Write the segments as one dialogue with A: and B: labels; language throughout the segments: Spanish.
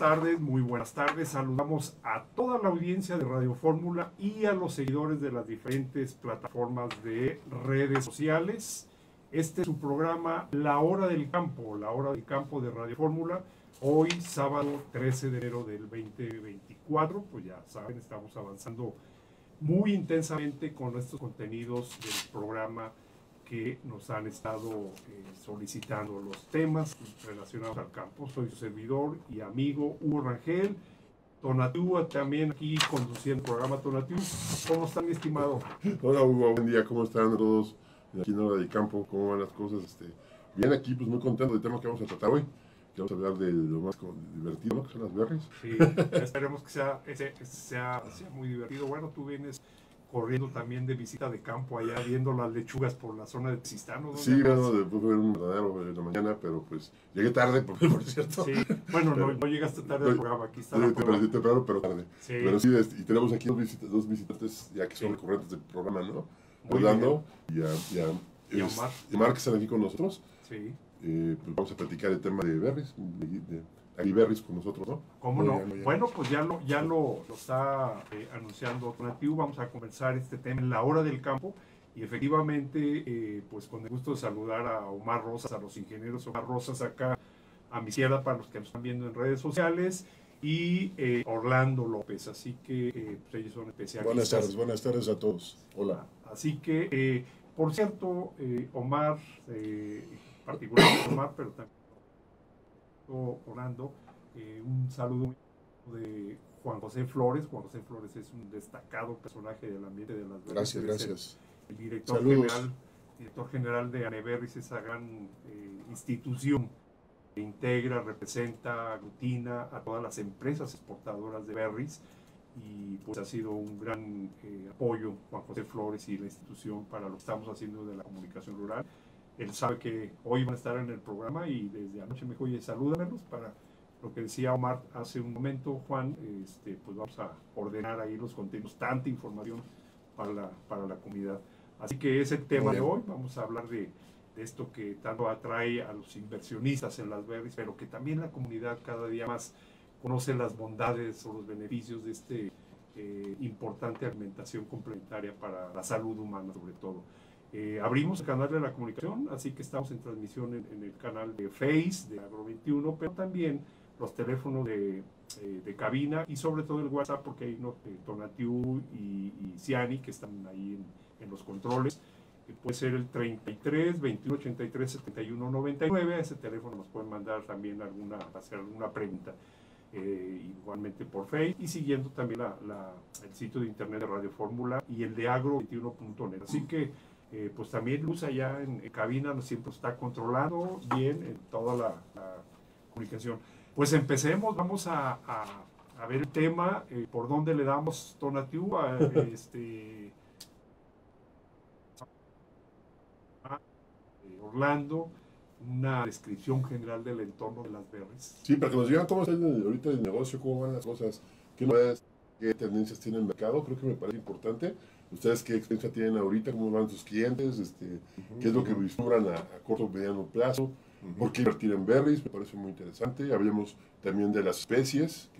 A: tardes, muy buenas tardes. Saludamos a toda la audiencia de Radio Fórmula y a los seguidores de las diferentes plataformas de redes sociales. Este es su programa La Hora del Campo de Radio Fórmula. Hoy, sábado 13 de enero del 2024, pues ya saben, estamos avanzando muy intensamente con estos contenidos del programa que nos han estado solicitando los temas relacionados al campo. Soy su servidor y amigo Hugo Rangel. Tonatiuh también aquí conduciendo el programa. Tonatiuh, ¿cómo están, mi estimado?
B: Hola Hugo, buen día, ¿cómo están todos aquí en Hora del Campo? ¿Cómo van las cosas? Bien, aquí pues muy contento del tema que vamos a tratar hoy, que vamos a hablar de lo más divertido, ¿no? Que son las berries.
A: Sí, esperemos que sea muy divertido. Bueno, tú vienes corriendo también de visita de campo allá, viendo las lechugas por la zona de Texistano.
B: Sí, bueno, después fue un verdadero de la mañana, pero pues llegué tarde, por cierto.
A: Sí, bueno, pero, no llegaste tarde al programa, aquí está la prueba.
B: Temprano, pero tarde.
A: Sí.
B: Pero sí, y tenemos aquí dos visitantes ya que son recurrentes del programa, ¿no?
A: Muy
B: Orlando y
A: Omar,
B: que están aquí con nosotros.
A: Sí.
B: Pues vamos a platicar el tema de berries, de agriberries con nosotros, ¿no?
A: ¿Cómo no? Bueno, pues ya lo está anunciando Tonatiuh. Vamos a comenzar este tema en La Hora del Campo. Y efectivamente, pues con el gusto de saludar a Omar Rosas, a los ingenieros Omar Rosas acá a mi izquierda para los que nos están viendo en redes sociales, y Orlando López. Así que pues ellos son especialistas.
C: Buenas tardes a todos. Hola.
A: Así que, por cierto, Omar, particularmente Omar, pero también Orlando, un saludo de Juan José Flores. Juan José Flores es un destacado personaje del ambiente de las berries.
C: Gracias.
A: El director general de Aneberries, esa gran institución que integra, representa, aglutina a todas las empresas exportadoras de berries, y pues ha sido un gran apoyo Juan José Flores y la institución para lo que estamos haciendo de la comunicación rural. Él sabe que hoy van a estar en el programa y desde anoche me dijo, oye, salúdamelos, para lo que decía Omar hace un momento, Juan. Pues vamos a ordenar ahí los contenidos, tanta información para la comunidad. Así que es el tema de hoy. Vamos a hablar de esto que tanto atrae a los inversionistas en las berries, pero que también la comunidad cada día más conoce las bondades o los beneficios de importante alimentación complementaria para la salud humana, sobre todo. Abrimos el canal de la comunicación, así que estamos en transmisión en el canal de Face de Agro 21, pero también los teléfonos de cabina y sobre todo el WhatsApp, porque hay Tonatiuh y Ciani que están ahí en los controles. Puede ser el 33 21 83 71 99. A ese teléfono nos pueden mandar también hacer alguna pregunta. Igualmente por Facebook, y siguiendo también el sitio de internet de Radio Fórmula y el de agro21.net. Así que pues también Luz allá en cabina siempre está controlando bien en toda la comunicación. Pues empecemos, vamos a ver el tema, por dónde le damos, Tonatiuh, Orlando, una descripción general del entorno de las berries.
B: Sí, para que nos digan cómo está ahorita el negocio, cómo van las cosas, qué novedades, qué tendencias tiene el mercado. Creo que me parece importante. Ustedes qué experiencia tienen ahorita, cómo van sus clientes, qué es lo que vislumbran a corto o mediano plazo, por qué invertir en berries, me parece muy interesante. Hablemos también de las especies,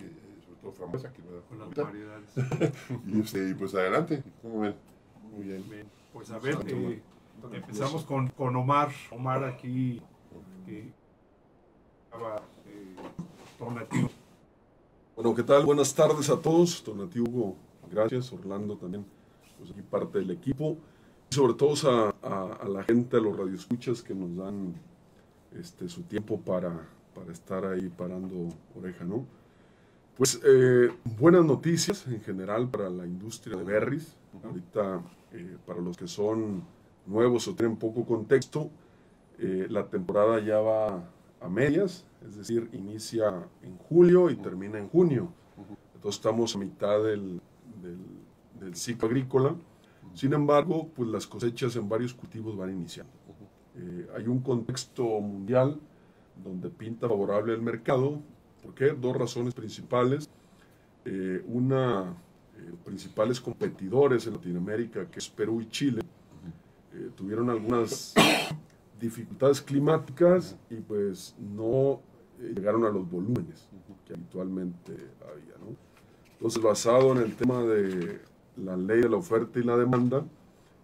B: sobre todo frambuesa, que me da
A: con las
B: ahorita.
A: variedades.
B: Y pues adelante, ¿cómo ven? Muy bien.
A: Pues a ver, empezamos con Omar. Omar aquí, Tonatiuh.
C: Bueno, ¿qué tal? Buenas tardes a todos. Tonatiuh, Hugo, gracias. Orlando también, pues aquí parte del equipo. Y sobre todo a la gente, a los radioescuchas que nos dan su tiempo para estar ahí parando oreja, ¿no? Pues buenas noticias en general para la industria de berries. Ahorita, para los que son nuevos o tienen poco contexto, la temporada ya va a medias, es decir, inicia en julio y termina en junio. Entonces estamos a mitad del ciclo agrícola. Sin embargo, pues las cosechas en varios cultivos van iniciando. Hay un contexto mundial donde pinta favorable el mercado. ¿Por qué? Dos razones principales. Principales competidores en Latinoamérica, que es Perú y Chile, tuvieron algunas dificultades climáticas y pues no llegaron a los volúmenes que habitualmente había, ¿no? Entonces, basado en el tema de la ley de la oferta y la demanda,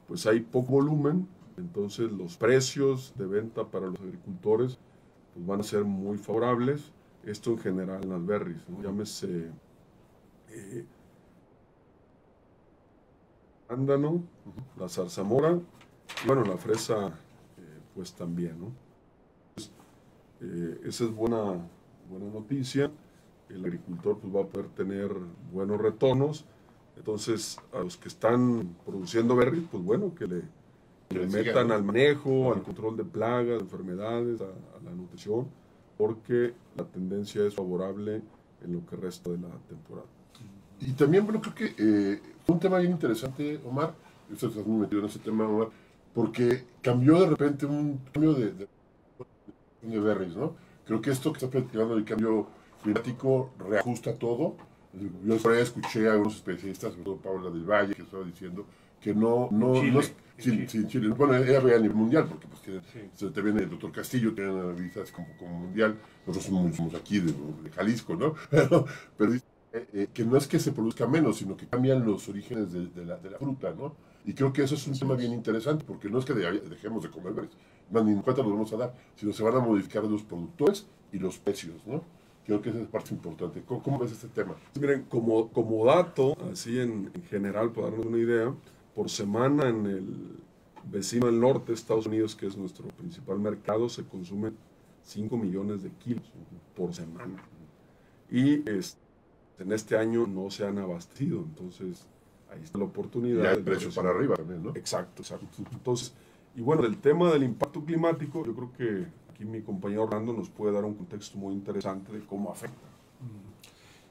C: pues hay poco volumen, entonces los precios de venta para los agricultores pues van a ser muy favorables. Esto en general en las berries, ¿no? Llámese ándano, la zarzamora y bueno, la fresa pues también, ¿no? Esa es buena noticia. El agricultor pues va a poder tener buenos retornos. Entonces, a los que están produciendo berries, pues bueno, que le metan al manejo, al control de plagas, de enfermedades, a la nutrición, porque la tendencia es favorable en lo que resta de la temporada.
B: Y también, bueno, creo que fue un tema bien interesante, Omar. Usted está muy metido en ese tema, Omar, porque cambió de repente un cambio de berries, ¿no? Creo que esto que está platicando del cambio climático reajusta todo. Yo por ahí escuché a algunos especialistas, sobre todo Paula del Valle, que estaba diciendo que en Chile. Bueno, ella ve a nivel mundial, porque pues te viene el doctor Castillo, tiene una vista como mundial. Nosotros somos aquí de Jalisco, ¿no? Pero dice que no es que se produzca menos, sino que cambian los orígenes de la fruta, ¿no? Y creo que eso es un tema bien interesante, porque no es que dejemos de comer berries, más ni en cuenta nos vamos a dar, sino se van a modificar los productores y los precios, ¿no? Creo que esa es parte importante. ¿Cómo ves este tema?
C: Miren, como dato, así en general, para darnos una idea, por semana en el vecino del norte, Estados Unidos, que es nuestro principal mercado, se consumen 5 millones de kilos por semana. Y en este año no se han abastecido, entonces ahí está la oportunidad.
B: Y hay precios para arriba también, ¿no?
C: Exacto. Entonces, y bueno, del tema del impacto climático, yo creo que aquí mi compañero Orlando nos puede dar un contexto muy interesante de cómo afecta.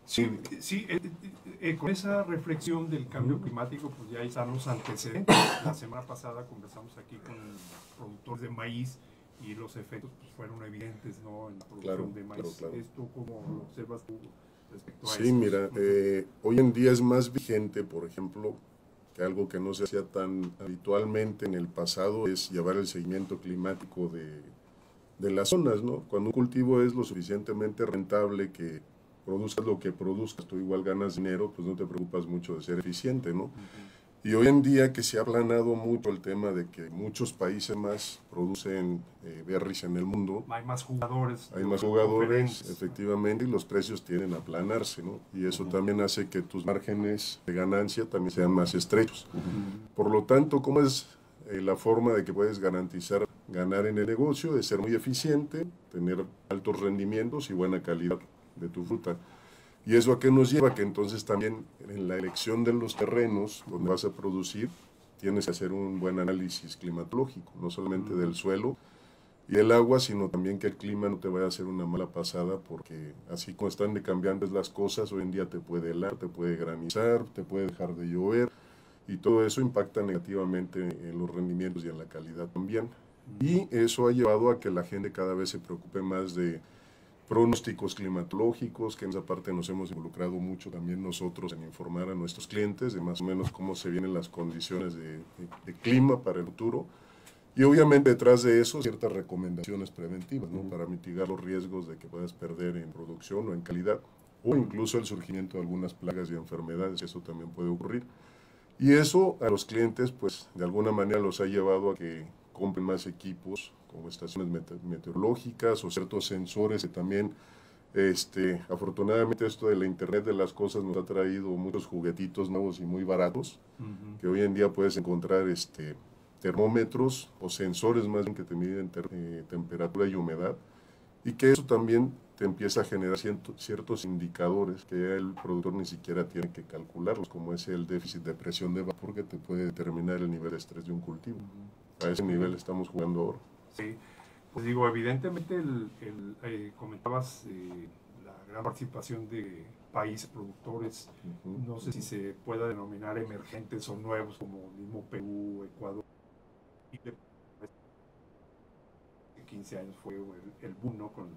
A: Sí, con esa reflexión del cambio climático, pues ya están los antecedentes. La semana pasada conversamos aquí con productores de maíz y los efectos pues, fueron evidentes, ¿no? En la producción de maíz.
B: Claro.
A: ¿Esto cómo lo observas tú respecto a
D: Sí,
A: estos?
D: mira, hoy en día es más vigente, por ejemplo, que algo que no se hacía tan habitualmente en el pasado, es llevar el seguimiento climático de las zonas, ¿no? Cuando un cultivo es lo suficientemente rentable que produzcas lo que produzcas, tú igual ganas dinero, pues no te preocupas mucho de ser eficiente, ¿no? Y hoy en día que se ha aplanado mucho el tema de que muchos países más producen berries en el mundo.
A: Hay más jugadores.
D: Hay más jugadores, efectivamente, y los precios tienden a aplanarse, ¿no? Y eso también hace que tus márgenes de ganancia también sean más estrechos. Por lo tanto, ¿cómo es la forma de que puedes garantizar ganar en el negocio? De ser muy eficiente, tener altos rendimientos y buena calidad de tu fruta. ¿Y eso a qué nos lleva? Que entonces también en la elección de los terrenos donde vas a producir, tienes que hacer un buen análisis climatológico, no solamente del suelo y el agua, sino también que el clima no te vaya a hacer una mala pasada, porque así como están de cambiantes las cosas, hoy en día te puede helar, te puede granizar, te puede dejar de llover, y todo eso impacta negativamente en los rendimientos y en la calidad también. Y eso ha llevado a que la gente cada vez se preocupe más de pronósticos climatológicos, que en esa parte nos hemos involucrado mucho también nosotros en informar a nuestros clientes de más o menos cómo se vienen las condiciones de clima para el futuro. Y obviamente detrás de eso ciertas recomendaciones preventivas, ¿no? Para mitigar los riesgos de que puedas perder en producción o en calidad, o incluso el surgimiento de algunas plagas y enfermedades, eso también puede ocurrir. Y eso a los clientes, pues de alguna manera los ha llevado a que compren más equipos, como estaciones meteorológicas o ciertos sensores que también, afortunadamente esto de la Internet de las cosas nos ha traído muchos juguetitos nuevos y muy baratos, que hoy en día puedes encontrar termómetros o sensores más bien que te miden temperatura y humedad, y que eso también te empieza a generar ciertos indicadores que el productor ni siquiera tiene que calcularlos, como es el déficit de presión de vapor, que te puede determinar el nivel de estrés de un cultivo. A ese nivel estamos jugando ahora.
A: Sí, pues digo, evidentemente comentabas la gran participación de países productores, no sé si se pueda denominar emergentes o nuevos, como el mismo Perú, Ecuador. 15 años fue el boom, ¿no? Con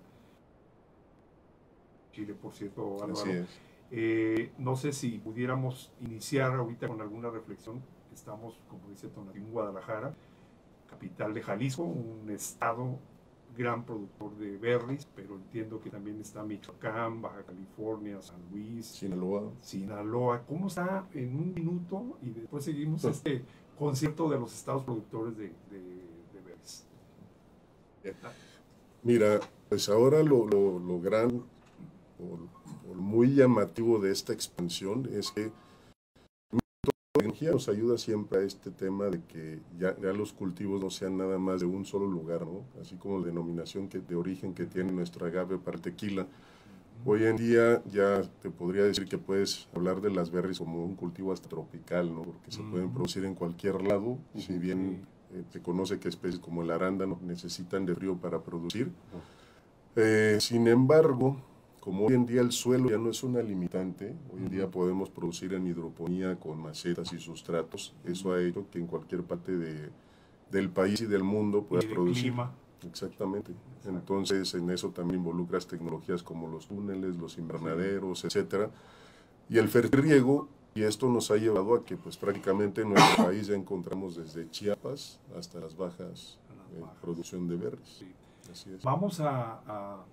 A: Chile, por cierto, Álvaro.
D: Así es.
A: No sé si pudiéramos iniciar ahorita con alguna reflexión. Estamos, como dice Tonatiuh, en Guadalajara, capital de Jalisco, un estado gran productor de berries, pero entiendo que también está Michoacán, Baja California, San Luis,
C: Sinaloa.
A: ¿Cómo está en un minuto? Y después seguimos este concierto de los estados productores de berries.
D: Mira, pues ahora lo gran o muy llamativo de esta expansión es que la tecnología nos ayuda siempre a este tema de que ya los cultivos no sean nada más de un solo lugar, ¿no? Así como la denominación de origen que tiene nuestro agave para el tequila. Hoy en día ya te podría decir que puedes hablar de las berries como un cultivo hasta tropical, ¿no? Porque se pueden producir en cualquier lado, si bien se conoce que especies como el arándano necesitan de frío para producir. Sin embargo, como hoy en día el suelo ya no es una limitante, hoy en día podemos producir en hidroponía con macetas y sustratos. Eso ha hecho que en cualquier parte del país y del mundo puedas producir.
A: Clima.
D: Exactamente. Entonces, en eso también involucras tecnologías como los túneles, los invernaderos, etcétera. Y el fertirriego, y esto nos ha llevado a que pues prácticamente en nuestro país ya encontramos desde Chiapas hasta las bajas producción de berries.
A: Sí.
D: Así es.
A: Vamos a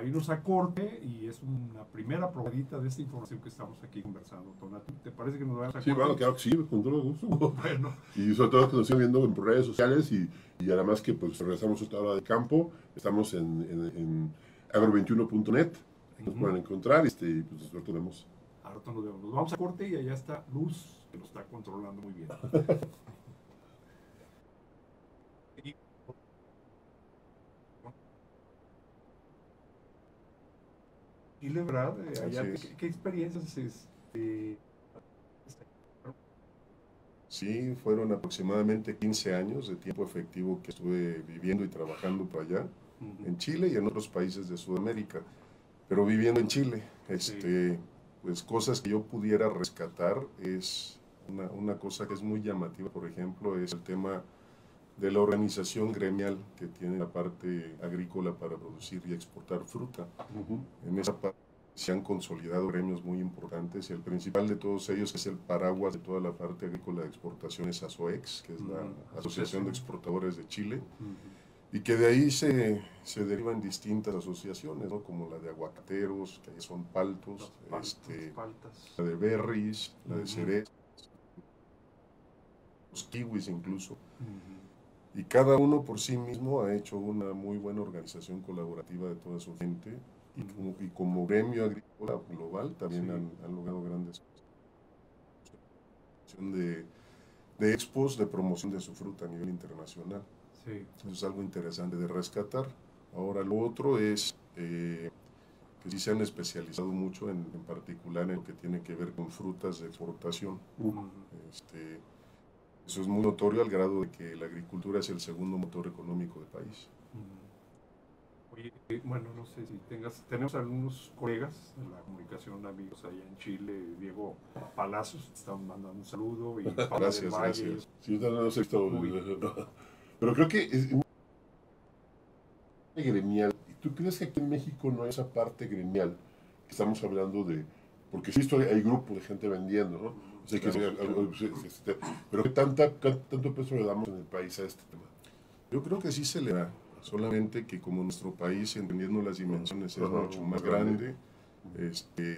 A: irnos a corte y es una primera probadita de esta información que estamos aquí conversando. Tonati, ¿te parece que nos vayamos a corte?
B: Sí, bueno, claro que sí, con todo gusto.
A: Bueno.
B: Y sobre todo que nos siguen viendo en redes sociales y además que pues regresamos a esta hora de campo. Estamos en agro21.net. Nos pueden encontrar y pues ahorita vemos.
A: Ahorita nos vemos. Nos vamos a corte y allá está Luz, que lo está controlando muy bien. Y la verdad, allá, ¿qué experiencias
D: Sí, fueron aproximadamente 15 años de tiempo efectivo que estuve viviendo y trabajando por allá, en Chile y en otros países de Sudamérica, pero viviendo en Chile, pues cosas que yo pudiera rescatar es una cosa que es muy llamativa, por ejemplo, es el tema de la organización gremial que tiene la parte agrícola para producir y exportar fruta. En esa parte se han consolidado gremios muy importantes y el principal de todos ellos es el paraguas de toda la parte agrícola de exportaciones ASOEX, que es la Asociación de Exportadores de Chile, y que de ahí se derivan distintas asociaciones, ¿no? Como la de aguacateros, que ahí son paltos, la de berries, la de cerezas, los kiwis incluso. Y cada uno por sí mismo ha hecho una muy buena organización colaborativa de toda su gente y como gremio agrícola global también han logrado grandes de expos de promoción de su fruta a nivel internacional. Eso es algo interesante de rescatar. Ahora lo otro es que sí se han especializado mucho en particular en lo que tiene que ver con frutas de exportación. Eso es muy notorio al grado de que la agricultura es el segundo motor económico del país.
A: Oye, bueno, no sé si tenemos algunos colegas de la comunicación, amigos allá en Chile, Diego Palacios, te están mandando un saludo, y Pablo
D: Gracias,
A: del Valle.
D: gracias.
B: Sí, no sé esto, pero creo que es gremial. ¿Tú crees que aquí en México no hay esa parte gremial que estamos hablando de? Porque sí, hay grupos de gente vendiendo, ¿no? O sea, pero ¿qué tanto peso le damos en el país a este tema?
D: Yo creo que sí se le da, solamente que como nuestro país, entendiendo las dimensiones, es mucho más grande,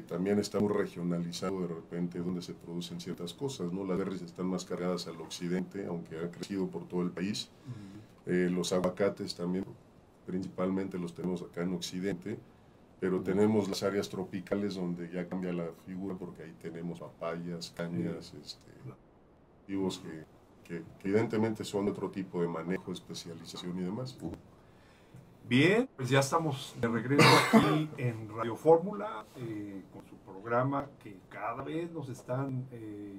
D: también está muy regionalizado de repente donde se producen ciertas cosas, ¿no? Las berries están más cargadas al occidente, aunque ha crecido por todo el país. Los aguacates también, principalmente los tenemos acá en occidente, pero tenemos las áreas tropicales donde ya cambia la figura porque ahí tenemos papayas, cañas, cultivos que evidentemente son de otro tipo de manejo, especialización y demás.
A: Bien, pues ya estamos de regreso aquí en Radio Fórmula con su programa que cada vez nos están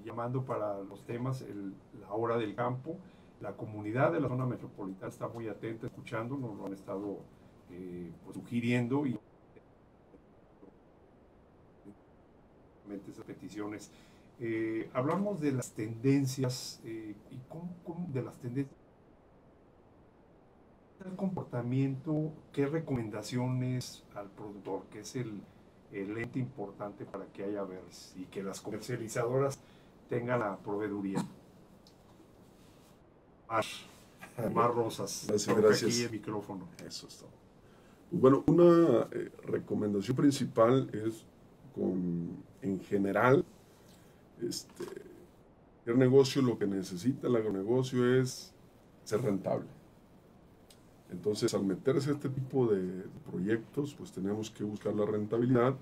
A: llamando para los temas, la hora del campo. La comunidad de la zona metropolitana está muy atenta, escuchando, nos lo han estado pues, sugiriendo y esas peticiones. Hablamos de las tendencias y cómo de las tendencias, el comportamiento, qué recomendaciones al productor, que es el ente importante para que haya berries y que las comercializadoras tengan la proveeduría. Omar Rosas.
C: Gracias,
A: Toca
C: gracias.
A: aquí el micrófono.
C: Eso es todo. Pues bueno, una recomendación principal es, en general, el negocio, lo que necesita el agronegocio es ser rentable. Entonces, al meterse a este tipo de proyectos, pues tenemos que buscar la rentabilidad.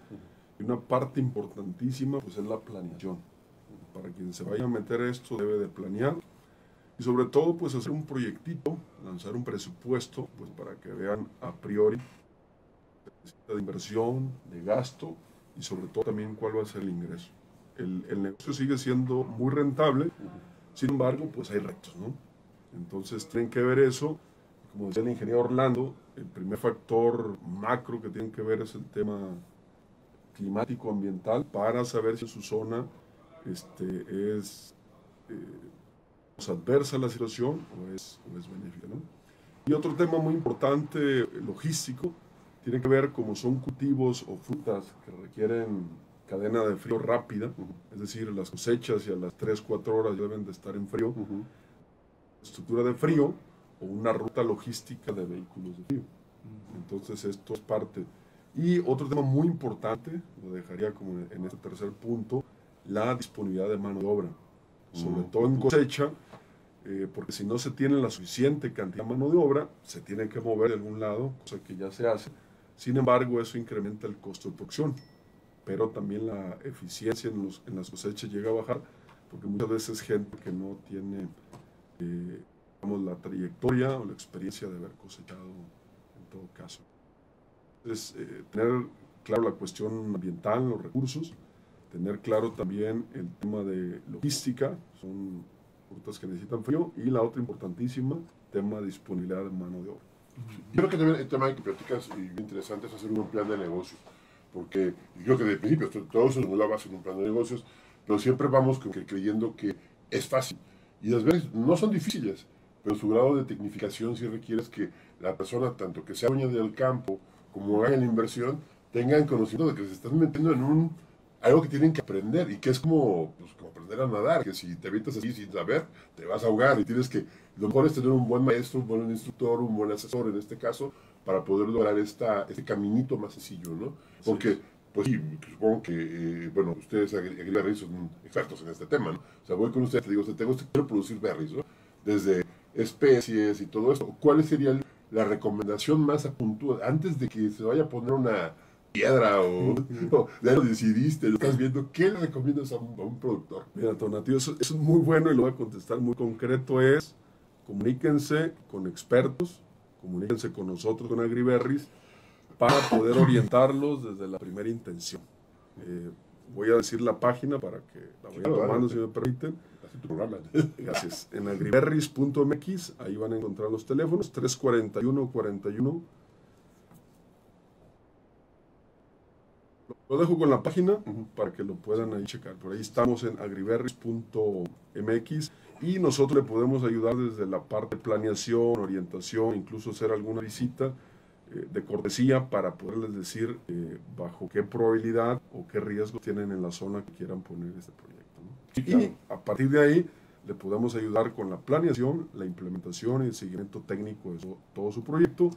C: Y una parte importantísima, pues es la planeación. Para quien se vaya a meter esto, debe de planear. Y sobre todo, pues hacer un proyectito, lanzar un presupuesto, pues para que vean a priori de inversión, de gasto y sobre todo también cuál va a ser el ingreso. El negocio sigue siendo muy rentable, sin embargo, pues hay retos, ¿no? Entonces tienen que ver eso. Como decía el ingeniero Orlando, el primer factor macro que tienen que ver es el tema climático ambiental para saber si en su zona es adversa la situación o es benéfica, ¿no? Y otro tema muy importante, logístico, tiene que ver como son cultivos o frutas que requieren cadena de frío rápida, es decir, las cosechas y a las 3-4 horas deben de estar en frío, estructura de frío o una ruta logística de vehículos de frío. Entonces esto es parte. Y otro tema muy importante, lo dejaría como en este tercer punto, la disponibilidad de mano de obra, sobre todo en cosecha, porque si no se tiene la suficiente cantidad de mano de obra, se tiene que mover de algún lado, cosa que ya se hace. Sin embargo, eso incrementa el costo de producción, pero también la eficiencia en las cosechas llega a bajar, porque muchas veces gente que no tiene digamos, la trayectoria o la experiencia de haber cosechado en todo caso. Entonces, tener claro la cuestión ambiental, los recursos, tener claro también el tema de logística, son frutas que necesitan frío, y la otra importantísima, tema de disponibilidad de mano de obra.
B: Yo creo que también el tema que platicas y bien interesante es hacer un buen plan de negocios, porque yo creo que de principio todo eso no lo va a hacer un plan de negocios, pero siempre vamos creyendo que es fácil, y las veces no son difíciles, pero su grado de tecnificación sí requiere que la persona, tanto que sea dueña del campo como haga la inversión, tengan conocimiento de que se están metiendo en algo que tienen que aprender, y que es como aprender a nadar, que si te avientas así sin saber, te vas a ahogar, y tienes que, lo mejor es tener un buen maestro, un buen instructor, un buen asesor en este caso, para poder lograr este caminito más sencillo, ¿no? Porque, pues sí, supongo que, bueno, ustedes Agriberry son expertos en este tema, ¿no? O sea, voy con ustedes, te digo, quiero producir berries, ¿no? Desde especies y todo eso. ¿Cuál sería la recomendación más puntual antes de que se vaya a poner una piedra o ya lo decidiste, lo estás viendo? ¿Qué le recomiendas a un productor?
C: Mira, Tonatiuh, eso es muy bueno y lo voy a contestar muy concreto. Es comuníquense con expertos, comuníquense con nosotros, con Agriberries, para poder orientarlos desde la primera intención. Voy a decir la página para que la vayan tomando, si me permiten.
B: Tu programa.
C: Gracias. En agriberries.mx, ahí van a encontrar los teléfonos, 341-41. Lo dejo con la página para que lo puedan ahí checar. Por ahí estamos en agriberries.mx y nosotros le podemos ayudar desde la parte de planeación, orientación, incluso hacer alguna visita de cortesía para poderles decir bajo qué probabilidad o qué riesgos tienen en la zona que quieran poner este proyecto, ¿no?
B: Sí, claro.
C: Y a partir de ahí le podemos ayudar con la planeación, la implementación y el seguimiento técnico de todo su proyecto,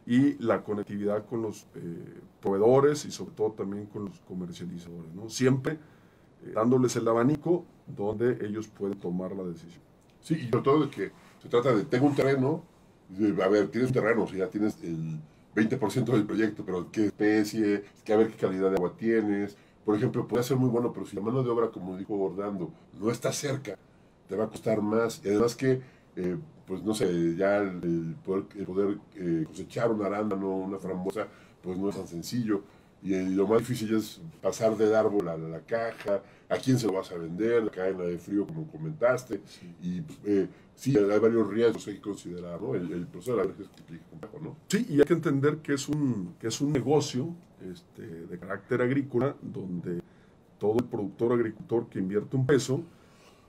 C: y la conectividad con los proveedores y sobre todo también con los comercializadores, ¿no? Siempre dándoles el abanico donde ellos pueden tomar la decisión.
B: Sí, y sobre todo de que se trata de, tengo un terreno, a ver, tienes un terreno, o sea, ya tienes el 20% del proyecto, pero qué especie, a ver qué calidad de agua tienes. Por ejemplo, puede ser muy bueno, pero si la mano de obra, como dijo Orlando, no está cerca, te va a costar más. Y además que, pues no sé, ya el poder cosechar un arándano, una frambuesa, pues no es tan sencillo. Y lo más difícil es pasar del árbol a la caja, a quién se lo vas a vender, la cadena de frío, como comentaste.
C: Sí.
B: Y sí, hay varios riesgos que hay que considerar, ¿no? El proceso de la verdad es complejo, ¿no?
C: Sí, y hay que entender que es un negocio de carácter agrícola, donde todo el productor agricultor que invierte un peso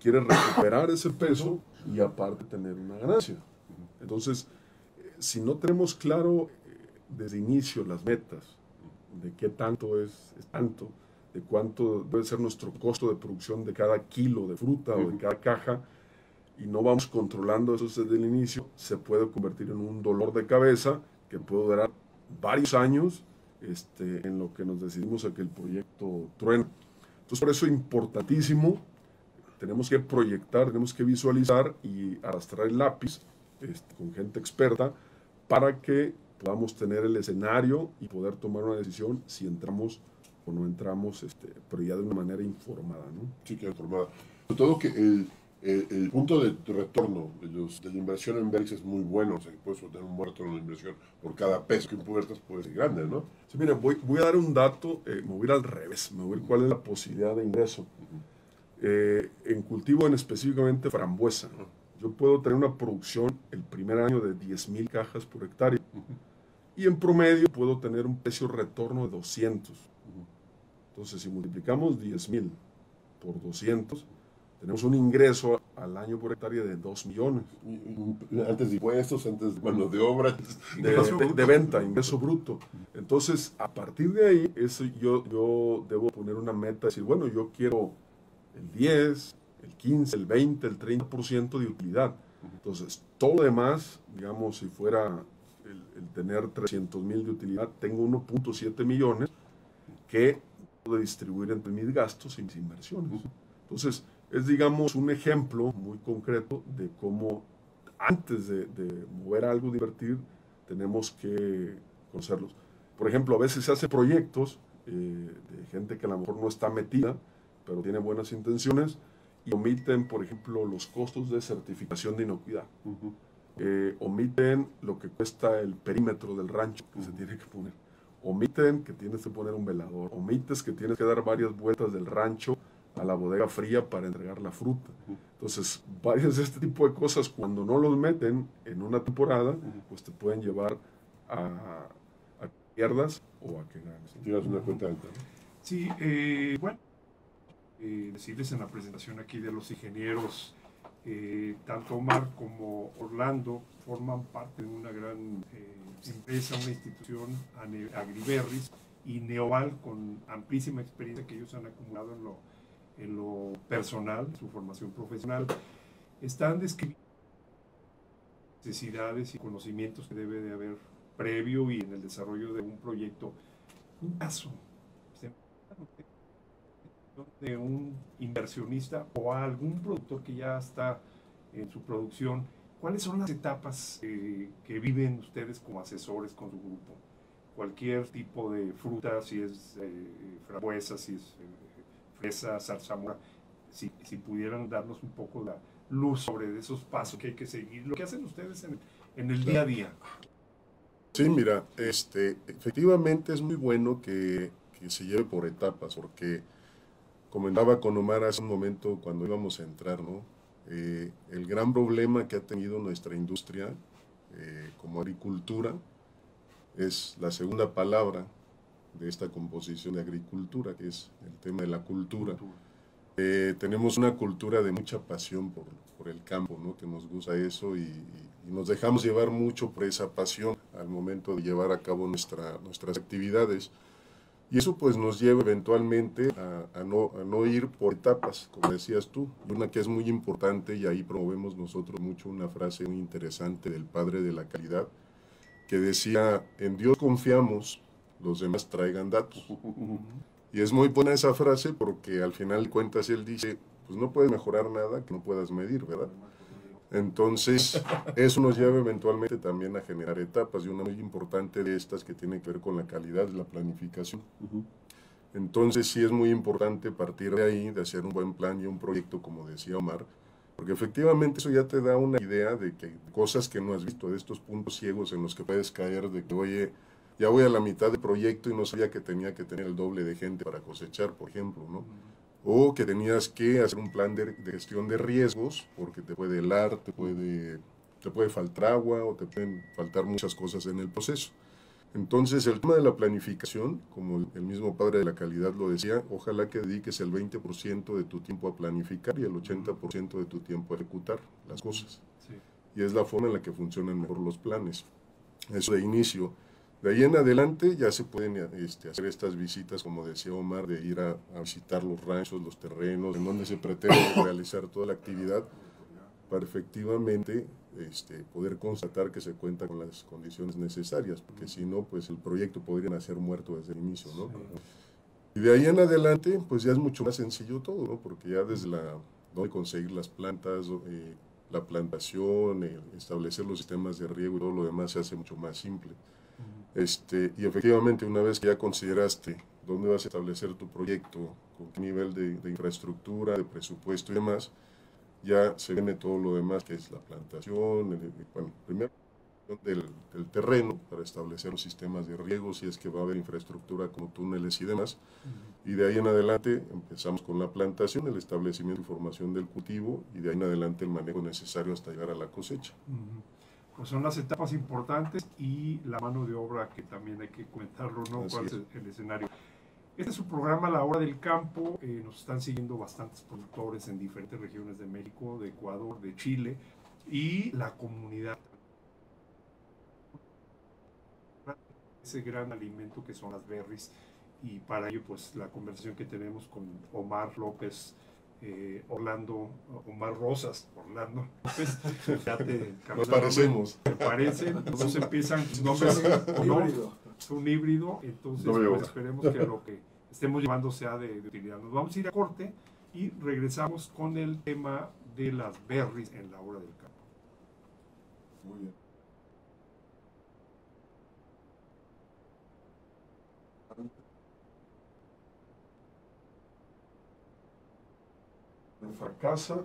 C: quiere recuperar ese peso y aparte tener una ganancia. Entonces, si no tenemos claro desde inicio las metas, de qué tanto es tanto, de cuánto debe ser nuestro costo de producción de cada kilo de fruta o de cada caja, y no vamos controlando eso desde el inicio, se puede convertir en un dolor de cabeza que puede durar varios años en lo que nos decidimos a que el proyecto truene. Entonces, por eso es importantísimo, tenemos que proyectar, tenemos que visualizar y arrastrar el lápiz con gente experta para que podamos tener el escenario y poder tomar una decisión si entramos o no entramos, pero ya de una manera informada, ¿no?
B: Sí, que informada. Sobre todo que el punto de retorno de la inversión en Verix es muy bueno, o sea, que puedes obtener un buen retorno de inversión por cada peso que inviertas, puede ser grande, ¿no?
C: Sí, mira, voy a dar un dato, me voy a ir al revés, me voy a ir cuál es la posibilidad de ingreso. En cultivo en específicamente frambuesa, yo puedo tener una producción el primer año de 10,000 cajas por hectárea y en promedio puedo tener un precio retorno de 200. Entonces, si multiplicamos 10,000 por 200, tenemos un ingreso al año por hectárea de 2 millones.
B: Antes de impuestos, antes de mano de obra.
C: De venta, ingreso bruto. Entonces, a partir de ahí, yo debo poner una meta, decir, bueno, yo quiero el 10, el 15, el 20, el 30% de utilidad. Entonces, todo lo demás, digamos, si fuera el tener 300,000 de utilidad, tengo 1.7 millones que puedo distribuir entre mis gastos y mis inversiones. Entonces, es, digamos, un ejemplo muy concreto de cómo antes de mover algo, de invertir, tenemos que conocerlos. Por ejemplo, a veces se hacen proyectos de gente que a lo mejor no está metida, pero tiene buenas intenciones y omiten, por ejemplo, los costos de certificación de inocuidad. Omiten lo que cuesta el perímetro del rancho que se tiene que poner. Omiten que tienes que poner un velador. Omites que tienes que dar varias vueltas del rancho a la bodega fría para entregar la fruta. Entonces, varias de este tipo de cosas, cuando no los meten en una temporada, pues te pueden llevar a que pierdas o a que ganes.
B: Tienes una cuenta alta, ¿no?
A: Sí, bueno, decirles en la presentación aquí de los ingenieros, tanto Omar como Orlando forman parte de una gran empresa, una institución, Agriberris, y Neoval, con amplísima experiencia que ellos han acumulado en lo personal, su formación profesional, están describiendo necesidades y conocimientos que debe de haber previo y en el desarrollo de un proyecto. Un caso de un inversionista o a algún productor que ya está en su producción, ¿cuáles son las etapas que viven ustedes como asesores con su grupo? Cualquier tipo de fruta, si es frambuesa, si es fresa, zarzamora, si pudieran darnos un poco la luz sobre esos pasos que hay que seguir, lo que hacen ustedes en el día a día.
D: Sí, mira, efectivamente es muy bueno que se lleve por etapas, porque comentaba con Omar hace un momento cuando íbamos a entrar, ¿no? El gran problema que ha tenido nuestra industria como agricultura es la segunda palabra de esta composición de agricultura, que es el tema de la cultura. Tenemos una cultura de mucha pasión por el campo, ¿no? Que nos gusta eso y nos dejamos llevar mucho por esa pasión al momento de llevar a cabo nuestras actividades. Y eso pues nos lleva eventualmente a no ir por etapas, como decías tú. Y una que es muy importante, y ahí promovemos nosotros mucho una frase muy interesante del padre de la calidad, que decía, en Dios confiamos, los demás traigan datos. Y es muy buena esa frase porque al final de cuentas él dice, pues no puedes mejorar nada que no puedas medir, ¿verdad? Entonces, eso nos lleva eventualmente también a generar etapas, y una muy importante de estas que tiene que ver con la calidad de la planificación. Entonces, sí es muy importante partir de ahí, de hacer un buen plan y un proyecto, como decía Omar, porque efectivamente eso ya te da una idea de que cosas que no has visto, de estos puntos ciegos en los que puedes caer, de que, oye, ya voy a la mitad del proyecto y no sabía que tenía que tener el doble de gente para cosechar, por ejemplo, ¿no? O que tenías que hacer un plan de gestión de riesgos, porque te puede helar, te puede faltar agua o te pueden faltar muchas cosas en el proceso. Entonces, el tema de la planificación, como el mismo padre de la calidad lo decía, ojalá que dediques el 20% de tu tiempo a planificar y el 80% de tu tiempo a ejecutar las cosas.
A: Sí.
D: Y es la forma en la que funcionan mejor los planes. Eso de inicio. De ahí en adelante ya se pueden hacer estas visitas, como decía Omar, de ir a visitar los ranchos, los terrenos, en donde se pretende realizar toda la actividad, para efectivamente poder constatar que se cuenta con las condiciones necesarias, porque si no, pues el proyecto podría nacer muerto desde el inicio, ¿no?
A: Sí.
D: Y de ahí en adelante, pues ya es mucho más sencillo todo, ¿no? Porque ya desde dónde conseguir las plantas, la plantación, establecer los sistemas de riego y todo lo demás se hace mucho más simple. Y efectivamente, una vez que ya consideraste dónde vas a establecer tu proyecto, con qué nivel de infraestructura, de presupuesto y demás, ya se viene todo lo demás, que es la plantación, bueno, primero del terreno para establecer los sistemas de riego, si es que va a haber infraestructura como túneles y demás. Y de ahí en adelante empezamos con la plantación, el establecimiento y formación del cultivo, y de ahí en adelante el manejo necesario hasta llegar a la cosecha.
A: Pues son las etapas importantes y la mano de obra, que también hay que comentarlo, ¿no? ¿Cuál es el escenario? Este es su programa La Hora del Campo. Nos están siguiendo bastantes productores en diferentes regiones de México, de Ecuador, de Chile, y la comunidad. Ese gran alimento que son las berries, y para ello pues la conversación que tenemos con Omar López, Omar Rosas, Orlando López,
D: Nos parecemos.
A: ¿Te parecen? Todos empiezan nombres, es un híbrido, entonces pues, esperemos que lo que estemos llevando sea de utilidad. Nos vamos a ir a corte y regresamos con el tema de las berries en La Hora del Campo.
C: Muy bien. Fracasa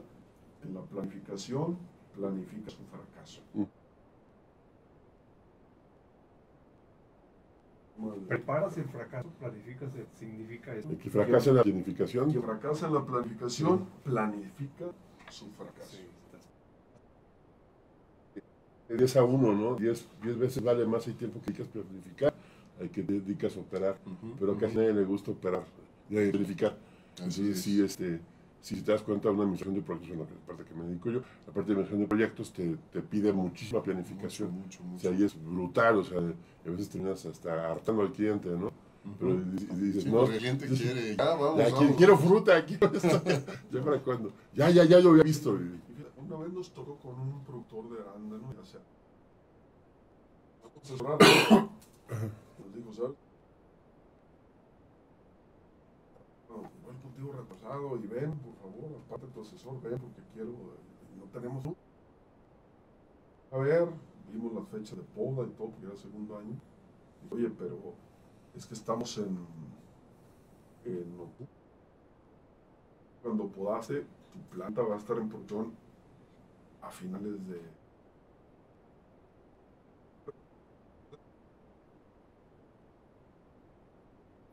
C: en la planificación, planifica su fracaso.
A: Preparas el fracaso, planificas, significa eso.
B: El que fracasa en la planificación.
C: Que fracasa en la planificación, planifica su fracaso.
A: Sí.
B: 10 a 1, ¿no? 10 veces vale más el tiempo que dedicas a planificar, al que te dedicas a operar. Pero casi a nadie le gusta operar, planificar. Si te das cuenta, una administración de proyectos, en la parte que me dedico yo, la parte de administración de proyectos te pide muchísima planificación.
C: Mucho.
B: O sea, ahí es brutal, o sea, a veces terminas hasta hartando al cliente, ¿no? Pero dices,
D: Sí,
B: no,
D: el cliente quiere, ya vamos,
B: quiero fruta, quiero esto. ¿Ya para cuándo? Ya lo había visto.
C: Una vez nos tocó con un productor de arándano, o sea, vamos a asesorar. Nos dijo, ¿sabes? El cultivo retrasado, y ven, por favor, aparte de tu asesor, ven porque quiero, no tenemos un... A ver, vimos las fechas de poda y todo, porque era el segundo año. Y, oye, pero es que estamos en octubre. Cuando podaste, tu planta va a estar en producción a finales de...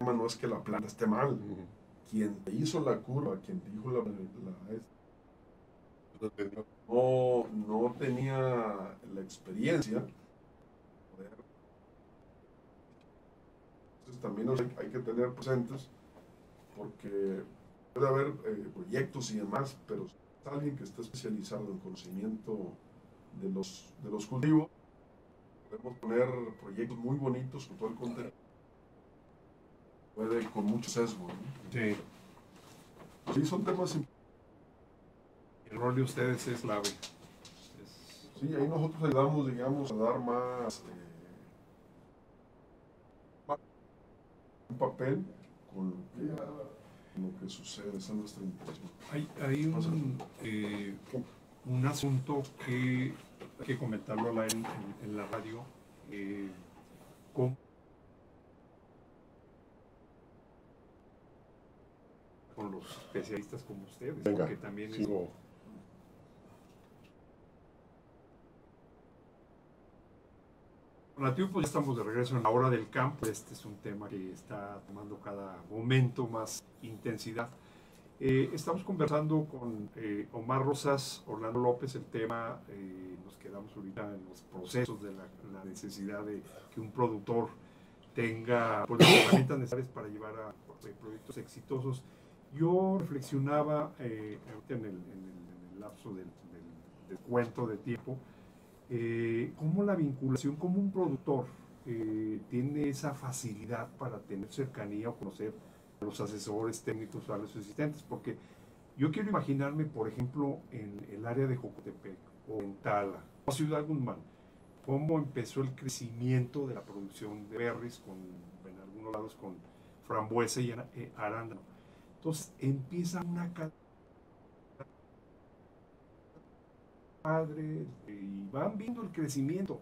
C: No es que la planta esté mal. Quien te hizo la curva, quien te dijo no tenía la experiencia. Entonces también hay que tener presentes, porque puede haber proyectos y demás, pero si es alguien que está especializado en conocimiento de los cultivos, podemos poner proyectos muy bonitos con todo el contenido. Puede con mucho sesgo, ¿no?
A: Sí.
C: Sí, son temas importantes.
A: El rol de ustedes es clave.
C: Sí, ahí nosotros ayudamos, digamos, a dar más un papel con lo que sucede, esa es nuestra intención.
A: Hay un asunto que hay que comentarlo en la radio, con los especialistas como ustedes.
B: Venga,
A: porque también
B: sigo.
A: Nativo, pues ya estamos de regreso en La Hora del Campo. Este es un tema que está tomando cada momento más intensidad. Estamos conversando con Omar Rosas, Orlando López. El tema, nos quedamos ahorita en los procesos de la necesidad de que un productor tenga pues, las herramientas necesarias para llevar a proyectos exitosos. Yo reflexionaba ahorita en el lapso del cuento de tiempo, cómo la vinculación, como un productor tiene esa facilidad para tener cercanía o conocer a los asesores técnicos, a los asistentes, porque Yo quiero imaginarme, por ejemplo, en el área de Jocotepec o en Tala o Ciudad Guzmán, cómo empezó el crecimiento de la producción de berries, en algunos lados con frambuesa y arándano. Entonces empieza una cadena padre y van viendo el crecimiento.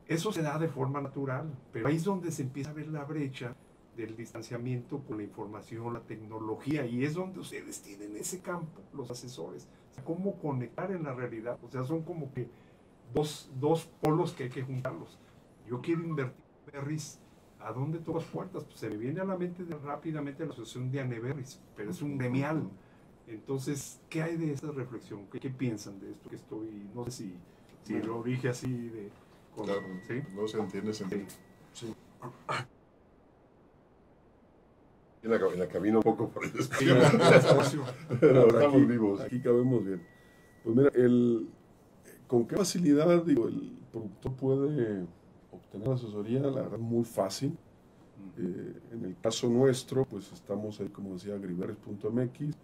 A: Eso se da de forma natural, pero ahí es donde se empieza a ver la brecha del distanciamiento con la información, la tecnología, y es donde ustedes tienen ese campo, los asesores. O sea, cómo conectar en la realidad. O sea, son como que dos polos que hay que juntarlos. Yo quiero invertir en berries. ¿A dónde tocas puertas? Pues se me viene a la mente rápidamente la asociación de Aneberries, pero es un gremial. Entonces, ¿qué hay de esta reflexión? ¿Qué piensan de esto que estoy? No sé si lo dije así de...
D: Claro,
A: ¿sí?
D: no se entiende sentido.
C: Sí.
B: En la cabina un poco por el
A: Sí,
B: espacio.
C: Pero
B: Estamos vivos.
C: Aquí cabemos bien. Pues mira, con qué facilidad, digo, el productor puede obtener asesoría, la verdad, muy fácil. En el caso nuestro, pues estamos ahí, como decía, agriberries.mx,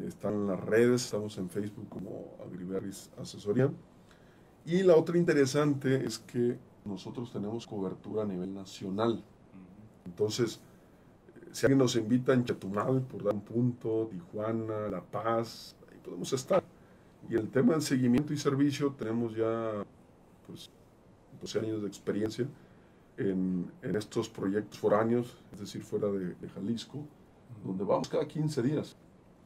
C: están en las redes, estamos en Facebook como Agriberries Asesoría. Y la otra interesante es que nosotros tenemos cobertura a nivel nacional. Entonces, si alguien nos invita en Chetumal, por dar un punto, Tijuana, La Paz, ahí podemos estar. Y el tema del seguimiento y servicio, tenemos ya pues 12 años de experiencia en estos proyectos foráneos, es decir, fuera de Jalisco, donde vamos cada 15 días.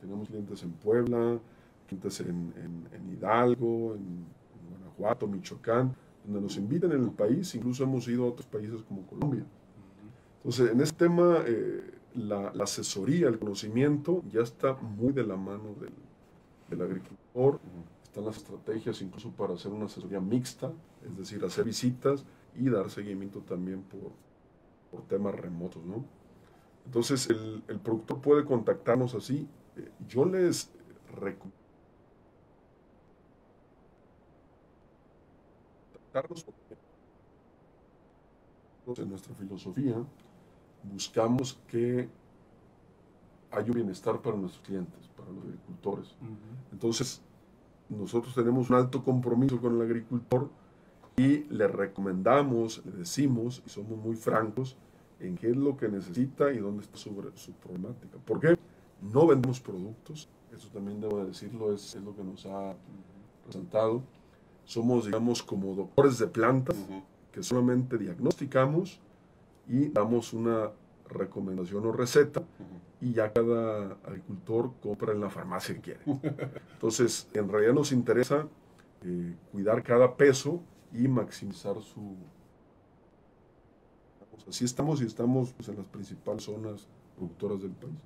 C: Tenemos clientes en Puebla, clientes en Hidalgo, en Guanajuato, Michoacán, donde nos invitan en el país, incluso hemos ido a otros países como Colombia. Entonces, en este tema, la asesoría, el conocimiento, ya está muy de la mano del agricultor. Están las estrategias incluso para hacer una asesoría mixta, es decir, hacer visitas y dar seguimiento también por temas remotos, ¿no? Entonces, el productor puede contactarnos así. Yo les recomiendo contactarnos porque en nuestra filosofía buscamos que haya un bienestar para nuestros clientes, para los agricultores. Entonces, nosotros tenemos un alto compromiso con el agricultor y le recomendamos, le decimos y somos muy francos en qué es lo que necesita y dónde está su problemática. ¿Por qué? No vendemos productos, eso también debo decirlo, es lo que nos ha presentado. Somos, digamos, como doctores de plantas que solamente diagnosticamos y damos una recomendación o receta y ya cada agricultor compra en la farmacia que quiere. Entonces, en realidad nos interesa cuidar cada peso y maximizar su... Así estamos y estamos pues, en las principales zonas productoras del país.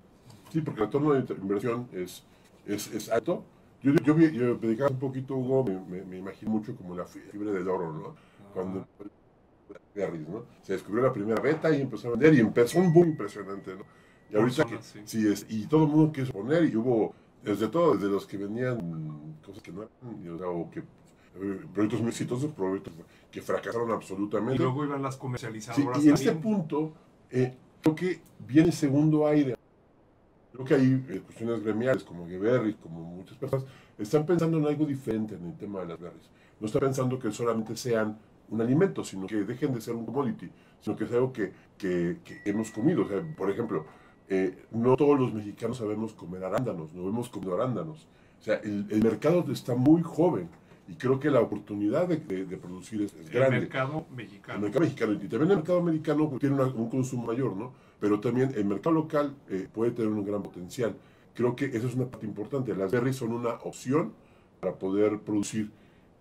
B: Sí, porque el retorno de inversión es alto. Yo dedicaba un poquito, Hugo, me imagino mucho como la fiebre del oro, ¿no? Cuando berries, ¿no? Se descubrió la primera beta y empezó a vender y empezó un boom impresionante, ¿no? Y ahorita y todo el mundo quiso poner y hubo desde los que vendían cosas que no eran, o que proyectos muy exitosos, proyectos que fracasaron absolutamente.
A: Y luego iban las comercializadoras.
B: Sí, y en este punto creo que viene segundo aire. Creo que hay cuestiones gremiales como berries, como muchas personas, están pensando en algo diferente en el tema de las berries. No están pensando que solamente sean un alimento, sino que dejen de ser un commodity, sino que es algo que hemos comido. O sea, por ejemplo, no todos los mexicanos sabemos comer arándanos, no hemos comido arándanos. O sea, el mercado está muy joven y creo que la oportunidad de producir es grande.
A: El mercado mexicano.
B: El mercado mexicano, y también el mercado americano tiene un consumo mayor, ¿no? Pero también el mercado local puede tener un gran potencial. Creo que eso es una parte importante. Las berries son una opción para poder producir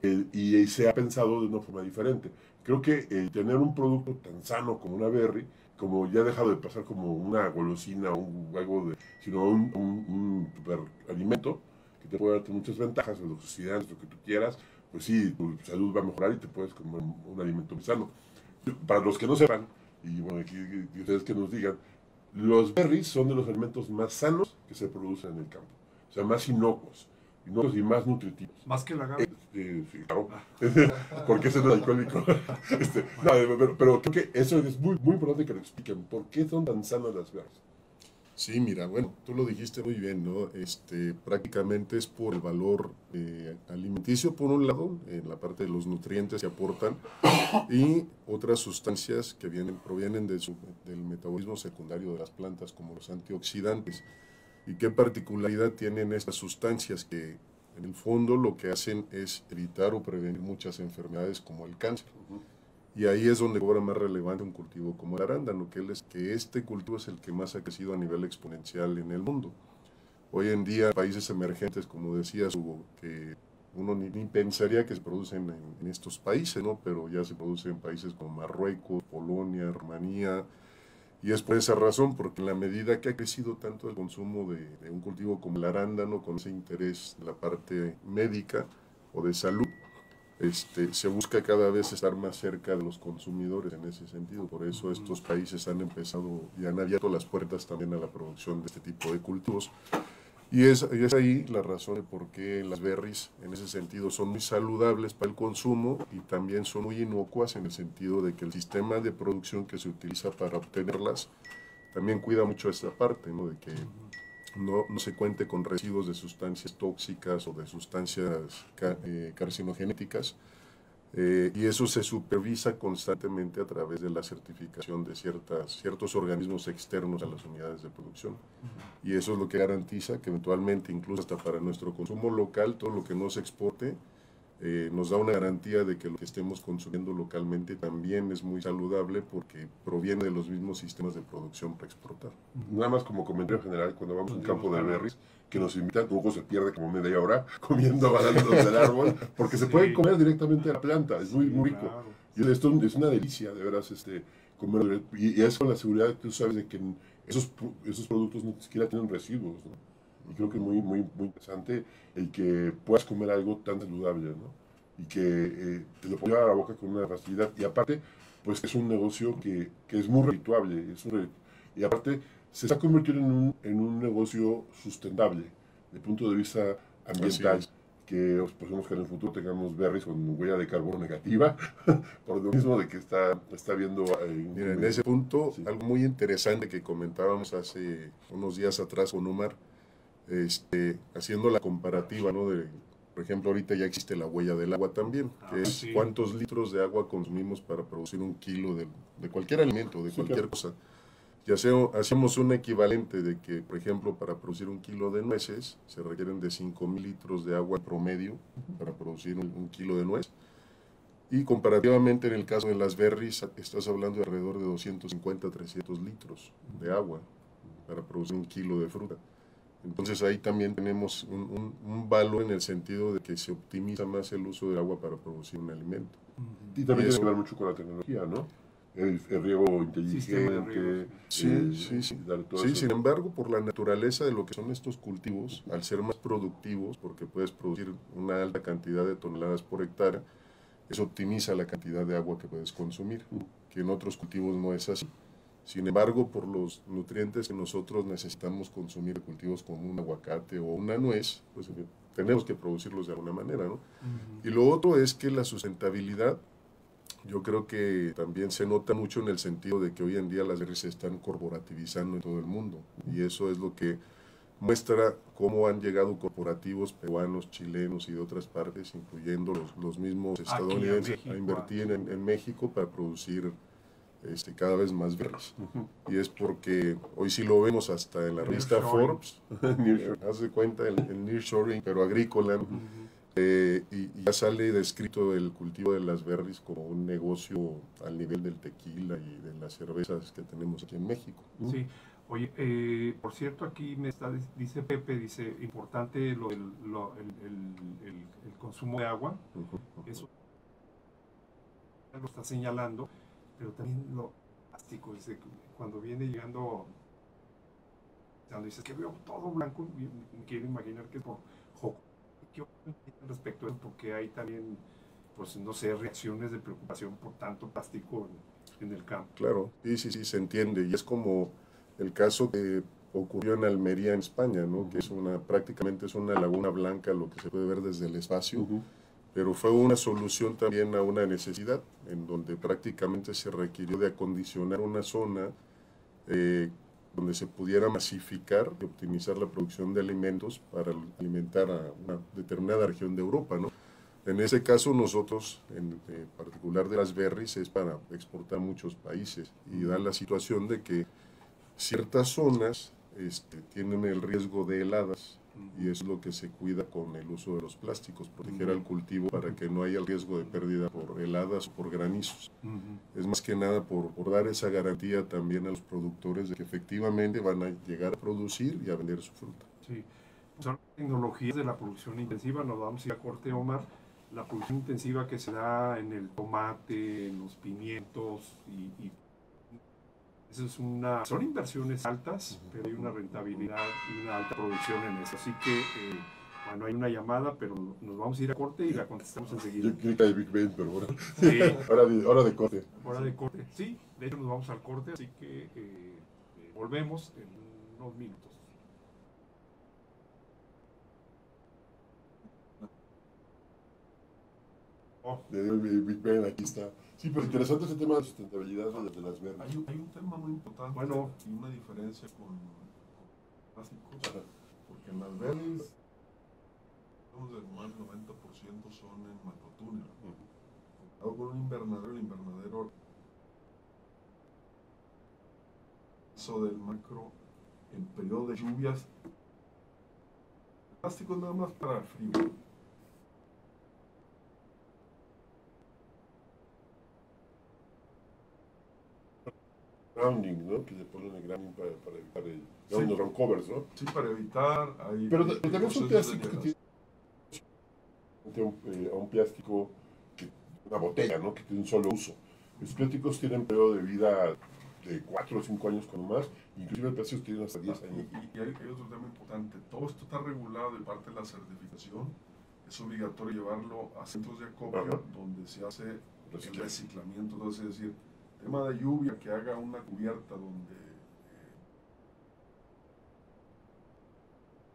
B: y se ha pensado de una forma diferente. Creo que tener un producto tan sano como una berry, como ya ha dejado de pasar como una golosina o algo sino un alimento que te puede darte muchas ventajas, los oxidantes, lo que tú quieras, pues sí, tu salud va a mejorar y te puedes comer un alimento muy sano. Para los que no sepan, y bueno, aquí ustedes que nos digan, los berries son de los alimentos más sanos que se producen en el campo, o sea, más inocuos y más nutritivos.
A: Más que la agave.
B: Sí, claro, porque ese no es alcohólico. No, pero creo que eso es muy, muy importante que lo expliquen. ¿Por qué son tan sanas las berries?
D: Sí, mira, bueno, tú lo dijiste muy bien, ¿no? Prácticamente es por el valor alimenticio, por un lado, en la parte de los nutrientes que aportan, y otras sustancias que provienen del metabolismo secundario de las plantas, como los antioxidantes. ¿Y qué particularidad tienen estas sustancias? Que en el fondo lo que hacen es evitar o prevenir muchas enfermedades como el cáncer. Y ahí es donde cobra más relevante un cultivo como el arándano, que este cultivo es el que más ha crecido a nivel exponencial en el mundo. Hoy en día, países emergentes, como decías, Hugo, que uno ni pensaría que se producen en estos países, ¿no? Pero ya se producen en países como Marruecos, Polonia, Rumanía, y es por esa razón, porque en la medida que ha crecido tanto el consumo de un cultivo como el arándano, con ese interés de la parte médica o de salud, se busca cada vez estar más cerca de los consumidores en ese sentido. Por eso estos países han empezado y han abierto las puertas también a la producción de este tipo de cultivos. Y es ahí la razón de por qué las berries en ese sentido son muy saludables para el consumo y también son muy inocuas en el sentido de que el sistema de producción que se utiliza para obtenerlas también cuida mucho esta parte, ¿no? De que no se cuente con residuos de sustancias tóxicas o de sustancias carcinogenéticas, y eso se supervisa constantemente a través de la certificación de ciertos organismos externos a las unidades de producción. Y eso es lo que garantiza que eventualmente, incluso hasta para nuestro consumo local, todo lo que no se exporte, nos da una garantía de que lo que estemos consumiendo localmente también es muy saludable porque proviene de los mismos sistemas de producción para exportar.
B: Nada más como comentario general, cuando vamos a un campo de berries, que nos invitan, luego se pierde como media hora comiendo banándolos del árbol, porque se pueden comer directamente de la planta, es muy, muy rico.
A: Claro.
B: Y esto es una delicia, de veras, comer, y es con la seguridad que tú sabes de que esos productos ni siquiera tienen residuos, ¿no? Y creo que es muy, muy, muy interesante el que puedas comer algo tan saludable, ¿no? Y que te lo puedas llevar a la boca con una facilidad. Y aparte, pues es un negocio que es muy redituable. Y aparte, se está convirtiendo en un negocio sustentable, desde el punto de vista ambiental. Que esperemos que en el futuro tengamos berries con huella de carbono negativa, por lo mismo de que está viendo...
D: Mira, en ese punto,
B: sí.
D: algo muy interesante que comentábamos hace unos días atrás con Omar, haciendo la comparativa, ¿no? Por ejemplo, ahorita ya existe la huella del agua también, que es
A: sí.
D: cuántos litros de agua consumimos para producir un kilo de cualquier alimento, de cualquier cosa. Y hacemos un equivalente de que, por ejemplo, para producir un kilo de nueces se requieren de 5.000 litros de agua promedio para producir un kilo de nuez. Y comparativamente en el caso de las berries estás hablando de alrededor de 250 a 300 litros de agua para producir un kilo de fruta. Entonces ahí también tenemos un valor en el sentido de que se optimiza más el uso del agua para producir un alimento.
B: Y también tiene que ver mucho con la tecnología, ¿no? El riego inteligente.
D: Sí.
B: Eso.
D: Sin embargo, por la naturaleza de lo que son estos cultivos, al ser más productivos, porque puedes producir una alta cantidad de toneladas por hectárea, eso optimiza la cantidad de agua que puedes consumir, que en otros cultivos no es así. Sin embargo, por los nutrientes que nosotros necesitamos consumir de cultivos como un aguacate o una nuez, pues tenemos que producirlos de alguna manera, ¿no? Y lo otro es que la sustentabilidad, yo creo que también se nota mucho en el sentido de que hoy en día las berries se están corporativizando en todo el mundo. Y eso es lo que muestra cómo han llegado corporativos peruanos, chilenos y de otras partes, incluyendo los mismos estadounidenses, a invertir en México para producir cada vez más berries. Y es porque hoy sí lo vemos hasta en la revista Forbes, haz de cuenta el nearshoring, pero agrícola, ¿no? Y ya sale descrito el cultivo de las berries como un negocio al nivel del tequila y de las cervezas que tenemos aquí en México.
A: Sí, oye, por cierto, aquí dice Pepe, dice, importante el consumo de agua, eso lo está señalando, pero también lo plástico, dice, cuando viene llegando, cuando dices que veo todo blanco, me quiero imaginar que es por joco. ¿Qué opinas respecto a eso? Porque hay también, pues no sé, reacciones de preocupación por tanto plástico en el campo.
D: Claro, sí, se entiende. Y es como el caso que ocurrió en Almería, en España, ¿no? Que prácticamente es una laguna blanca, lo que se puede ver desde el espacio. Pero fue una solución también a una necesidad, en donde prácticamente se requirió de acondicionar una zona donde se pudiera masificar y optimizar la producción de alimentos para alimentar a una determinada región de Europa, ¿no? En ese caso nosotros, en particular de las berries, es para exportar a muchos países y da la situación de que ciertas zonas tienen el riesgo de heladas y es lo que se cuida con el uso de los plásticos, proteger al cultivo para que no haya el riesgo de pérdida por heladas o por granizos. Es más que nada por dar esa garantía también a los productores de que efectivamente van a llegar a producir y a vender su fruta.
A: Sí, son tecnologías de la producción intensiva, nos vamos a ir a corte, Omar. La producción intensiva que se da en el tomate, en los pimientos y eso es son inversiones altas, pero hay una rentabilidad y una alta producción en eso. Así que, bueno, hay una llamada, pero nos vamos a ir a corte y la contestamos enseguida.
B: Yo creí que hay Big Ben, pero bueno.
A: Sí.
B: Hora de corte.
A: Hora de corte. Sí, de hecho nos vamos al corte, así que volvemos en unos minutos.
B: Big Ben, aquí está. Sí, pero interesante ese tema de sustentabilidad de las berries.
C: Hay un tema muy importante y una diferencia con plásticos, porque en las berries, más del 90% son en macrotúnel. Comparado con un invernadero, el invernadero, eso del macro, en periodo de lluvias, el plástico es nada más para frío.
B: Grounding, ¿no? Que se ponen el grounding para evitar los ground covers, ¿no?
C: Sí, para evitar.
B: Pero también son plásticos que tienen un plástico, una botella, ¿no? Que tiene un solo uso. Los plásticos tienen periodo de vida de 4 o 5 años con más, inclusive el plástico tiene hasta 10 años.
C: Y hay otro tema importante, todo esto está regulado de parte de la certificación, es obligatorio llevarlo a centros de acopio donde se hace el reciclamiento, entonces es decir, tema de lluvia, que haga una cubierta donde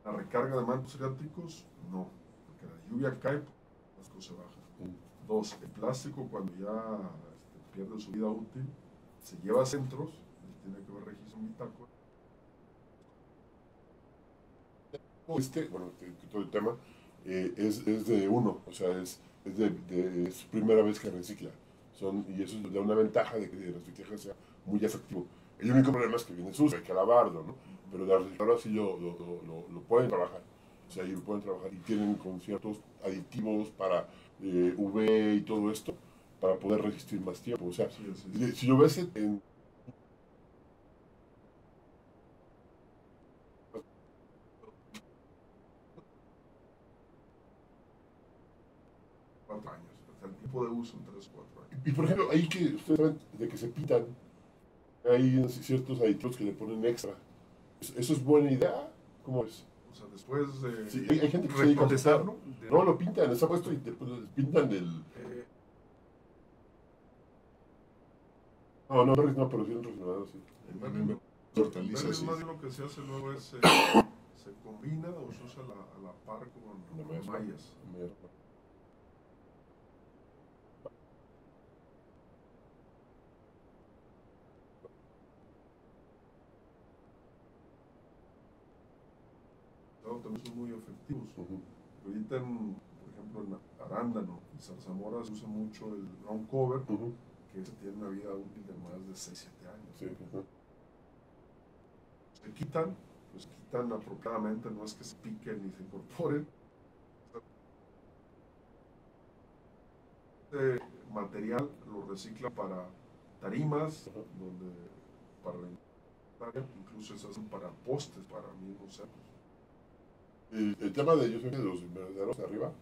C: la recarga de mantos freáticos, no, porque la lluvia cae, el plástico se baja. Dos, el plástico cuando ya pierde su vida útil, se lleva a centros, tiene que haber registro en bitácora.
B: Bueno, todo el tema es de uno, o sea, es primera vez que recicla. Y eso da una ventaja de que el reciclaje sea muy efectivo. El único problema es que viene sucio, hay que lavarlo, ¿no? Pero las recicladoras sí lo pueden trabajar. O sea, y lo pueden trabajar y tienen con ciertos aditivos para UV y todo esto, para poder resistir más tiempo. O sea, si lo ves en...
C: Años, el tiempo de uso en 3 o 4 años.
B: Y por ejemplo, ahí que ustedes saben de que se pintan, hay ciertos aditivos que le ponen extra. ¿Eso es buena idea? ¿Cómo es?
C: O sea, después de...
B: Sí, hay gente que se dedica a pintarlo. No, lo pintan, está puesto y después pintan el... No, pero sí un resonador, sí.
C: Hortalizas, más bien lo que se hace luego es se combina o se usa a la par con mallas. También son muy efectivos. Ahorita, por ejemplo, en arándano y zarzamora se usa mucho el ground cover, que ese tiene una vida útil de más de 6-7 años.
B: Sí.
C: Se quitan, pues quitan apropiadamente, no es que se piquen ni se incorporen. Este material lo recicla para tarimas, donde para incluso se hacen para postes, para mismos cerros.
B: El tema de los invernaderos de arriba,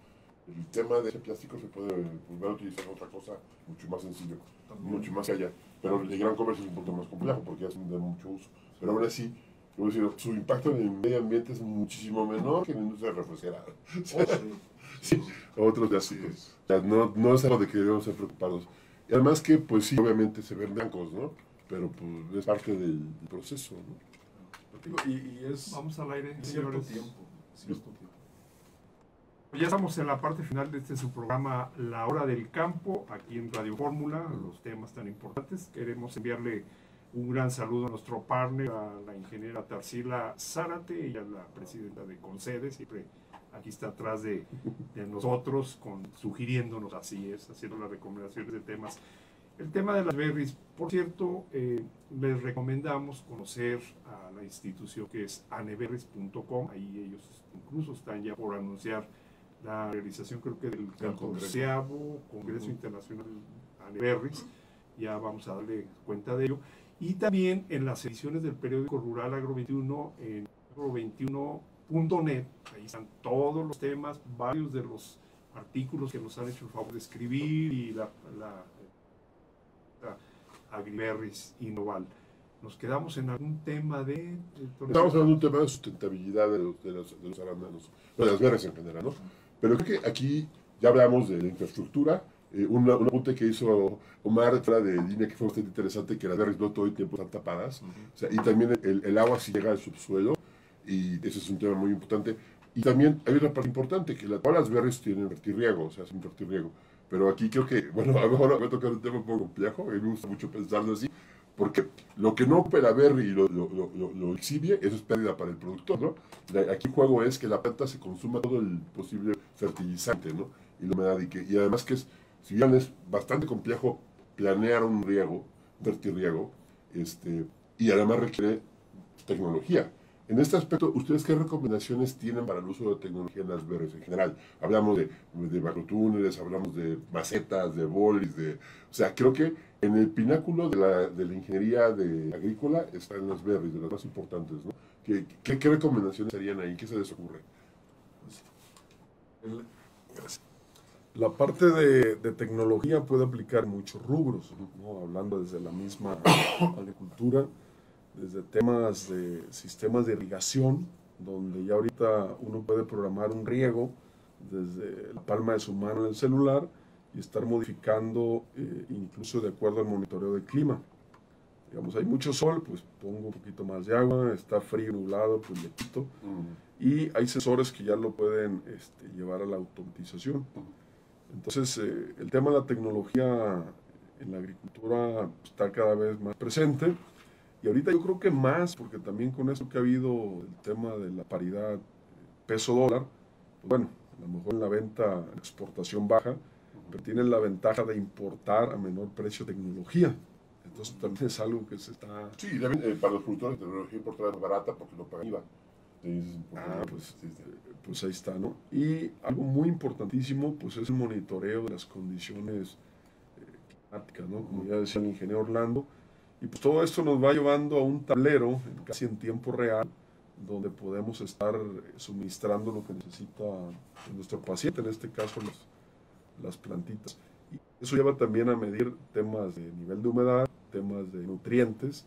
B: el tema de ese plástico se puede volver a utilizar en otra cosa mucho más sencillo, mucho más allá. Pero el gran comercio es un poco más complejo porque es de mucho uso. Pero aún así, su impacto en el medio ambiente es muchísimo menor que en la industria refresquera. Sí, otros de así. O sea, no es algo de que debemos ser preocupados. Y además que, pues sí, obviamente se ven blancos, ¿no? Pero pues es parte del proceso, ¿no?
C: Y es...
A: Vamos al aire,
C: cierto
A: señores.
C: tiempo.
A: Ya estamos en la parte final de su programa La Hora del Campo, aquí en Radio Fórmula, los temas tan importantes. Queremos enviarle Un gran saludo a nuestro partner, a la ingeniera Tarsila Zárate, ella es la presidenta de Concede, siempre aquí está atrás de nosotros, sugiriéndonos, así es, haciendo las recomendaciones de temas. El tema de las berries, por cierto, les recomendamos conocer a la institución que es aneberries.com, ahí ellos incluso están ya por anunciar la realización, creo que del 14º Congreso Internacional Aneberries, ya vamos a darle cuenta de ello. Y también en las ediciones del periódico rural Agro 21, en agro21.net, ahí están todos los temas, varios de los artículos que nos han hecho el favor de escribir y la Agriberries y Noval. Nos quedamos en algún tema de...
B: Estamos hablando de un tema de sustentabilidad de los arándanos, de las berries en general, ¿no? Pero creo que aquí ya hablamos de la infraestructura. Un apunte que hizo Omar fuera de línea que fue bastante interesante, que las berries no todo el tiempo están tapadas, o sea, y también el agua sí llega al subsuelo, y ese es un tema muy importante. Y también hay otra parte importante, que todas las berries tienen vertirriego, o sea, sin vertirriego. Pero aquí creo que, bueno, a lo mejor me va a tocar un tema un poco complejo, a mí me gusta mucho pensarlo así, porque lo que no opera berry y lo exhibe, eso es pérdida para el productor, ¿no? Aquí el juego es que la planta se consuma todo el posible fertilizante, ¿no? Y la humedad, y además que si bien es bastante complejo planear un riego, vertirriego, y además requiere tecnología. En este aspecto, ¿ustedes qué recomendaciones tienen para el uso de tecnología en las berries en general? Hablamos de macrotúneles, hablamos de macetas, de bolis, o sea, creo que en el pináculo de la ingeniería agrícola están las berries, de las más importantes, ¿no? ¿Qué recomendaciones harían ahí? ¿Qué se les ocurre?
C: La parte de tecnología puede aplicar muchos rubros, ¿no? Hablando desde la misma agricultura, desde temas de sistemas de irrigación, donde ya ahorita uno puede programar un riego desde la palma de su mano en el celular y estar modificando incluso de acuerdo al monitoreo del clima. Digamos, hay mucho sol, pues pongo un poquito más de agua, está frío, nublado, pues le quito. Y hay sensores que ya lo pueden llevar a la automatización. Entonces, el tema de la tecnología en la agricultura está cada vez más presente. Y ahorita yo creo que más, porque también con eso que ha habido el tema de la paridad peso-dólar, pues bueno, a lo mejor en la venta, exportación baja, pero tienen la ventaja de importar a menor precio tecnología. Entonces también es algo que se está...
B: Sí, también para los productores de tecnología importada es barata porque no pagan IVA.
C: Pues ahí está, ¿no? Y algo muy importantísimo, pues es el monitoreo de las condiciones climáticas, ¿no? Como ya decía el ingeniero Orlando. Y pues todo esto nos va llevando a un tablero, casi en tiempo real, donde podemos estar suministrando lo que necesita nuestro paciente, en este caso las plantitas. Y eso lleva también a medir temas de nivel de humedad, temas de nutrientes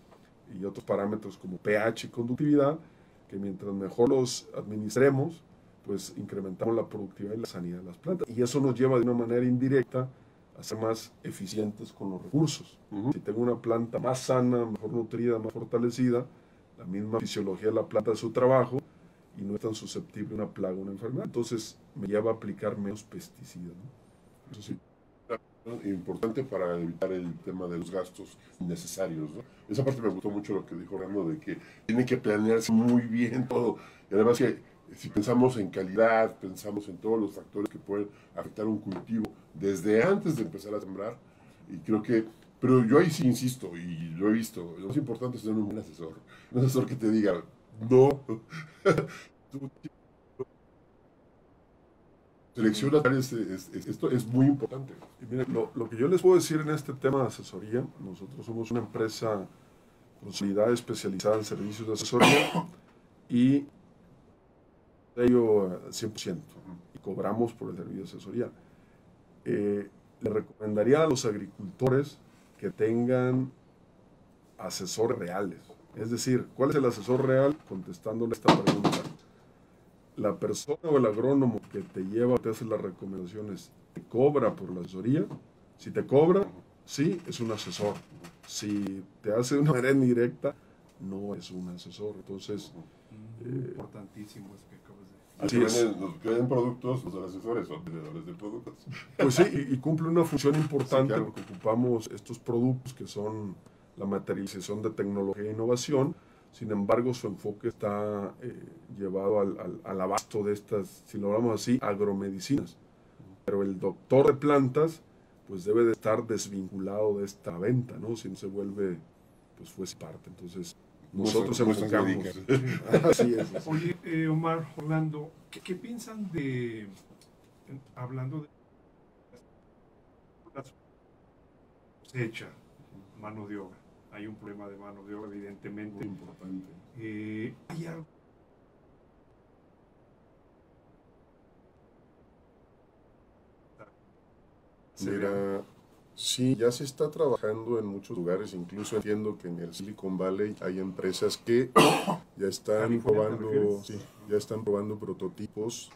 C: y otros parámetros como pH y conductividad, que mientras mejor los administremos, pues incrementamos la productividad y la sanidad de las plantas. Y eso nos lleva de una manera indirecta a ser más eficientes con los recursos. Si tengo una planta más sana, mejor nutrida, más fortalecida, la misma fisiología de la planta de su trabajo y no es tan susceptible a una plaga o una enfermedad. Entonces me lleva a aplicar menos pesticidas, ¿no?
B: Eso sí, importante para evitar el tema de los gastos innecesarios, ¿no? Esa parte me gustó mucho lo que dijo Orlando, de que tiene que planearse muy bien todo. Y además que si pensamos en calidad, pensamos en todos los factores que pueden afectar un cultivo desde antes de empezar a sembrar, y creo que, pero yo ahí sí insisto, y lo he visto, lo más importante es tener un buen asesor, un asesor que te diga, no, selecciona, esto es muy importante.
C: Y miren, lo que yo les puedo decir en este tema de asesoría, nosotros somos una empresa consolidada, especializada en servicios de asesoría, y ello 100%, y cobramos por el servicio de asesoría. Le recomendaría a los agricultores que tengan asesores reales. Es decir, ¿cuál es el asesor real? Contestándole esta pregunta. La persona o el agrónomo que te lleva, te hace las recomendaciones, ¿te cobra por la asesoría? Si te cobra, sí, es un asesor. Si te hace de una manera indirecta, no es un asesor. Entonces,
A: importantísimo eso que acabas de decir.
C: Así es.
B: Los que venden productos, los asesores son vendedores de productos.
C: Pues sí, y cumple una función importante,
B: Sí, claro.
C: porque ocupamos estos productos que son la materialización de tecnología e innovación. Sin embargo, su enfoque está llevado al abasto de estas, si lo hablamos así, agromedicinas. Pero el doctor de plantas, pues debe de estar desvinculado de esta venta, ¿no? Si no se vuelve, pues fuese parte. Entonces, nosotros enfocamos.
A: Así es. Oye, Omar, Orlando, ¿qué piensan de, hablando de la cosecha, mano de obra? Hay un problema de mano de obra, evidentemente.
B: Muy importante.
A: ¿Hay algo?
D: Mira, sí, ya se está trabajando en muchos lugares, incluso entiendo que en el Silicon Valley hay empresas que ya están
A: ¿California te
D: probando,
A: refieres?
D: sí, ya están probando prototipos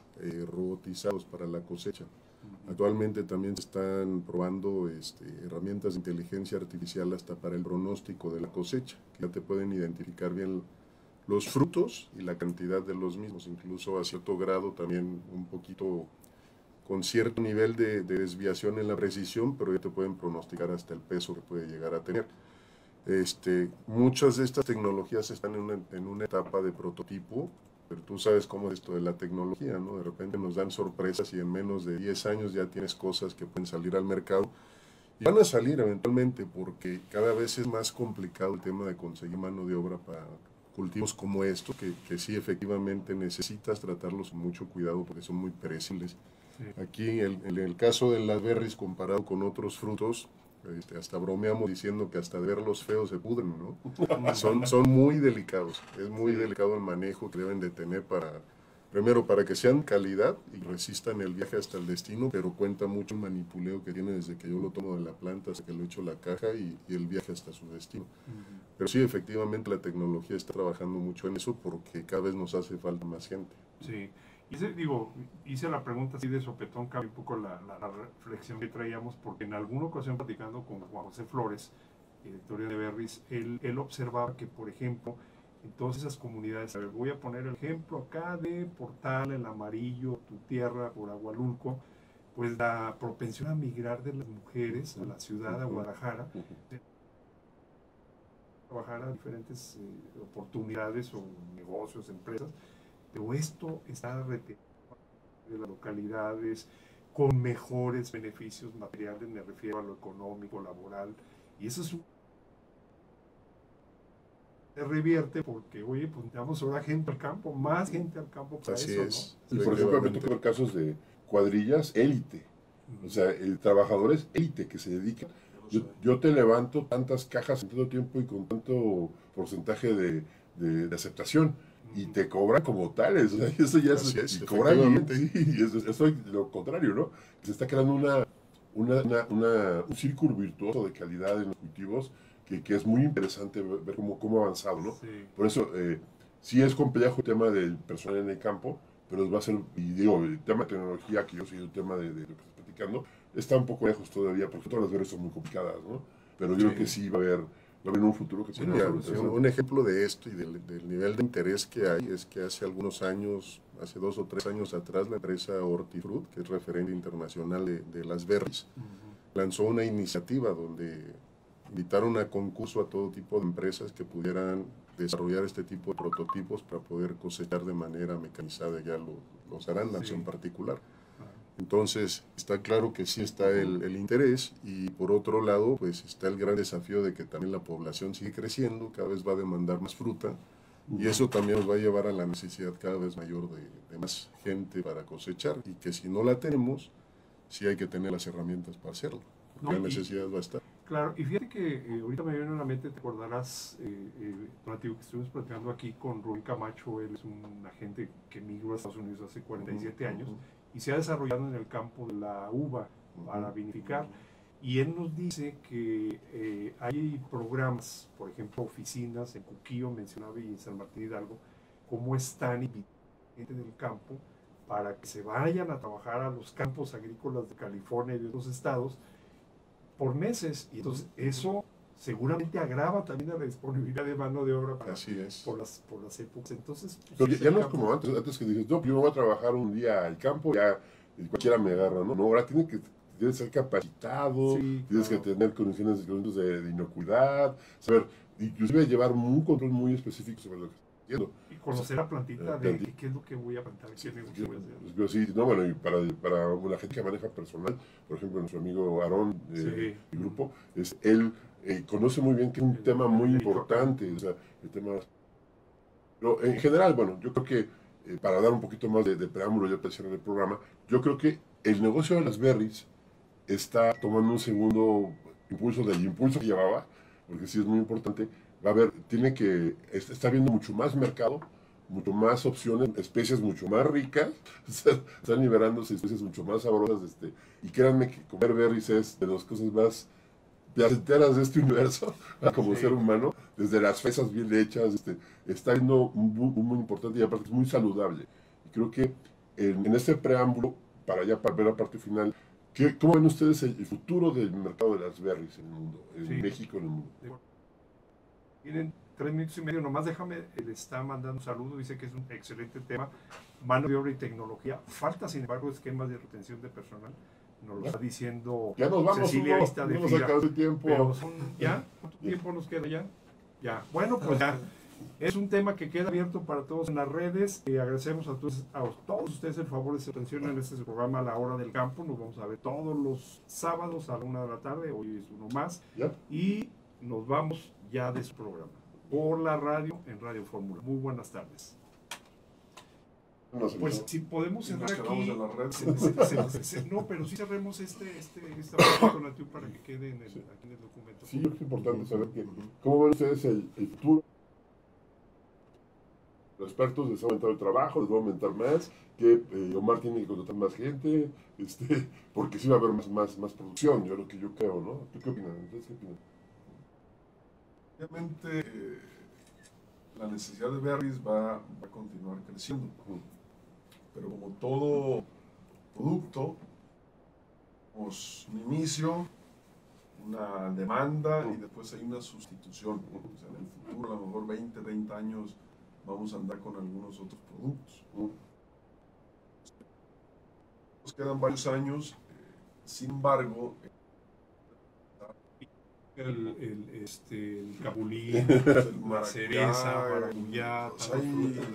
D: robotizados para la cosecha. Actualmente también se están probando herramientas de inteligencia artificial hasta para el pronóstico de la cosecha, que ya te pueden identificar bien los frutos y la cantidad de los mismos, incluso a cierto grado también un poquito con cierto nivel de desviación en la precisión, pero ya te pueden pronosticar hasta el peso que puede llegar a tener. Muchas de estas tecnologías están en una etapa de prototipo, pero tú sabes cómo es esto de la tecnología, ¿no? De repente nos dan sorpresas y en menos de 10 años ya tienes cosas que pueden salir al mercado. Y van a salir eventualmente porque cada vez es más complicado el tema de conseguir mano de obra para cultivos como esto, que sí efectivamente necesitas tratarlos con mucho cuidado porque son muy perecibles. Sí. Aquí en el caso de las berries comparado con otros frutos, hasta bromeamos diciendo que hasta de verlos feos se pudren, ¿no? Son muy delicados, es muy delicado el manejo que deben de tener primero para que sean calidad y resistan el viaje hasta el destino, pero cuenta mucho el manipuleo que tiene desde que yo lo tomo de la planta hasta que lo echo a la caja y el viaje hasta su destino. Pero sí, efectivamente la tecnología está trabajando mucho en eso porque cada vez nos hace falta más gente.
A: Sí. Hice la pregunta así de sopetón, cambié un poco la reflexión que traíamos, porque en alguna ocasión platicando con Juan José Flores, director de Berries, él observaba que, por ejemplo, en todas esas comunidades, a ver, voy a poner el ejemplo acá de Portal, el Amarillo, Tu Tierra, por Agualulco, pues la propensión a migrar de las mujeres a la ciudad, a Guadalajara, trabajar a diferentes oportunidades o negocios, empresas, pero esto está retenido de las localidades con mejores beneficios materiales, me refiero a lo económico, laboral, y eso es un... se revierte porque, oye, pues damos ahora gente al campo, más gente al campo para
D: Así
A: eso,
D: es.
A: ¿no?
B: Y por ejemplo, me tocó casos de cuadrillas élite, o sea, trabajadores élite que se dedican. Yo te levanto tantas cajas en tanto tiempo y con tanto porcentaje de aceptación. Y te cobran como tales, o sea, eso ya es, y cobran bien, sí, y eso es lo contrario, ¿no? Se está creando un círculo virtuoso de calidad en los cultivos que es muy interesante ver cómo ha avanzado, ¿no? Sí. Por eso, sí es complejo el tema del personal en el campo, pero va a ser, y digo, el tema de tecnología, que yo soy el tema de lo que estoy platicando, está un poco lejos todavía, porque todas las veces son muy complicadas, ¿no? Pero yo creo que sí va a haber en un futuro que
D: un ejemplo de esto y del nivel de interés que hay es que hace algunos años, hace 2 o 3 años atrás, la empresa Hortifruit, que es referente internacional de las berries, lanzó una iniciativa donde invitaron a concurso a todo tipo de empresas que pudieran desarrollar este tipo de prototipos para poder cosechar de manera mecanizada ya los arándanos en particular. Entonces, está claro que sí está el interés y por otro lado, pues está el gran desafío de que también la población sigue creciendo, cada vez va a demandar más fruta y eso también nos va a llevar a la necesidad cada vez mayor de más gente para cosechar y que si no la tenemos, sí hay que tener las herramientas para hacerlo, porque la necesidad va a estar.
A: Claro, y fíjate que ahorita me viene a la mente, te acordarás, Donativo, que estuvimos platicando aquí con Rubén Camacho, él es un agente que migró a Estados Unidos hace 47 años, y se ha desarrollado en el campo de la uva para vinificar. Y él nos dice que hay programas, por ejemplo, oficinas en Cuquillo, mencionaba, y en San Martín Hidalgo, cómo están invitando gente del campo para que se vayan a trabajar a los campos agrícolas de California y de otros estados por meses. Y entonces eso seguramente agrava también la disponibilidad de mano de obra por las épocas. Entonces,
B: pero ya no es como antes que dices, no, yo me voy a trabajar un día al campo, ya cualquiera me agarra, ¿no? No, ahora tiene que tienes que ser capacitado,
A: Sí,
B: tienes que
A: claro.
B: tener condiciones de inocuidad, saber, inclusive llevar un control muy específico sobre lo que estás haciendo.
A: Y conocer la plantita de qué es lo que voy a plantar, qué negocio voy a hacer.
B: Pues, sí, no, bueno, y para la gente que maneja personal, por ejemplo, nuestro amigo Aarón,
A: Sí.
B: el grupo, él conoce muy bien que es un tema muy importante, o sea, el tema. Pero en general, bueno, yo creo que para dar un poquito más de preámbulo ya para en el programa, yo creo que el negocio de las berries está tomando un segundo impulso del impulso que llevaba, porque sí es muy importante. Va a haber, está viendo mucho más mercado, mucho más opciones, especies mucho más ricas, están liberándose especies mucho más sabrosas, y créanme que comer berries es de las cosas más placenteras de este universo, como ser humano, desde las fresas bien hechas, está siendo muy importante y aparte es muy saludable. Y creo que en este preámbulo, para ver la parte final, ¿cómo ven ustedes el futuro del mercado de las berries en el mundo, en México, en el mundo?
A: Tienen 3 minutos y medio, nomás déjame, le está mandando un saludo, dice que es un excelente tema, mano de obra y tecnología, falta sin embargo esquemas de retención de personal, nos lo está diciendo
B: ya nos vamos,
A: Cecilia,
B: Hugo,
A: Ista de
B: no nos
A: Fira,
B: acabó el tiempo.
A: pero ¿ya? ¿Cuánto tiempo nos queda ya? Ya, bueno, pues ya, es un tema que queda abierto para todos en las redes, y agradecemos a todos ustedes el favor de su atención en este programa La Hora del Campo, nos vamos a ver todos los sábados a la 1 de la tarde, hoy es uno más, y nos vamos ya de su programa por la radio en Radio Fórmula. Muy buenas tardes. Pues si podemos cerrar aquí.
C: En la red.
A: No, pero sí cerremos esta parte Natiu, para que quede aquí en el documento.
B: Sí, es importante saber cómo ven ustedes el futuro. Los expertos les va a aumentar el trabajo, les va a aumentar más, que Omar tiene que contratar más gente, porque sí va a haber más producción, yo lo que yo creo, ¿no? ¿Tú qué opinas? ¿Ustedes qué opinan?
C: Obviamente, la necesidad de berries va a continuar creciendo, pero como todo producto, tenemos un inicio, una demanda y después hay una sustitución. O sea, en el futuro, a lo mejor 20, 30 años, vamos a andar con algunos otros productos. Nos quedan varios años, sin embargo,
A: el capulín,
C: el
A: la cereza, maracuyá,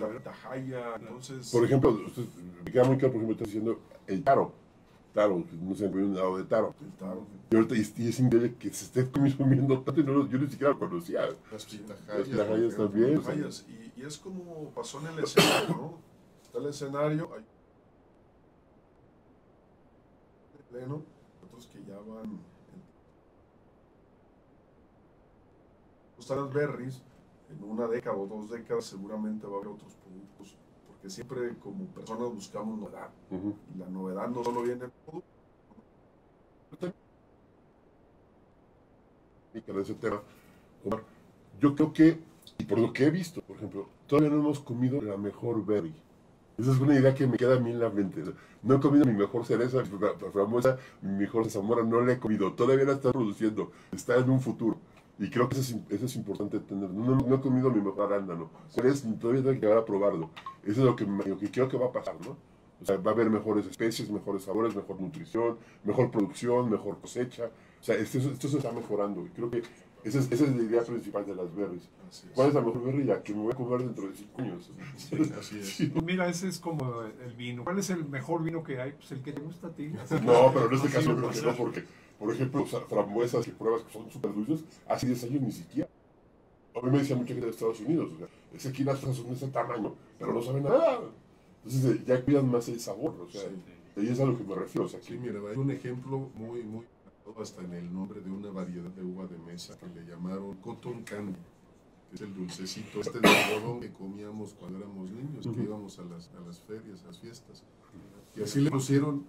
C: la tajaya, entonces...
B: Por ejemplo, me queda muy claro, por ejemplo, estás diciendo el taro, no se me un lado de taro.
C: El taro.
B: Y ahorita y es increíble que se esté consumiendo tanto y yo ni siquiera lo conocía.
D: Las
B: tajayas también.
C: Y es como pasó en el escenario, ¿no? Está el escenario, hay pleno, otros que ya van... Las berries, en una década o 2 décadas seguramente va a haber otros productos, porque siempre como personas buscamos novedad, y la novedad no solo viene del producto.
B: De ese tema, Omar, yo creo que, y por lo que he visto, por ejemplo, todavía no hemos comido la mejor berry. Esa es una idea que me queda a mí en la mente. No he comido mi mejor cereza, mi famosa, mi mejor zamora, no la he comido. Todavía la está produciendo, está en un futuro. Y creo que eso es importante tener. No he comido mi mejor arándano. Todavía tengo que llegar a probarlo. Eso es lo que creo que va a pasar, ¿no? O sea, va a haber mejores especies, mejores sabores, mejor nutrición, mejor producción, mejor cosecha. O sea, esto se está mejorando. Y creo que esa es la idea principal de las berries. ¿Cuál es la mejor berry? La que me voy a comer dentro de 5 años.
D: Sí, así es.
A: Sí. Pues mira, ese es como el vino. ¿Cuál es el mejor vino que hay? Pues el que te gusta a ti.
B: No, pero en este caso creo que no, porque, por ejemplo, frambuesas que pruebas que son súper dulces, hace 10 años ni siquiera. A mí me decía mucha gente de Estados Unidos, o sea, es que aquí las fresas son de ese tamaño, pero no saben nada. Entonces ya cuidan más el sabor, o sea, y es a lo que me refiero. O sea,
D: sí, mira, hay un ejemplo muy hasta en el nombre de una variedad de uva de mesa que le llamaron cotton candy, que es el dulcecito de algodón que comíamos cuando éramos niños, que íbamos a las ferias, a las fiestas. Y así le pusieron,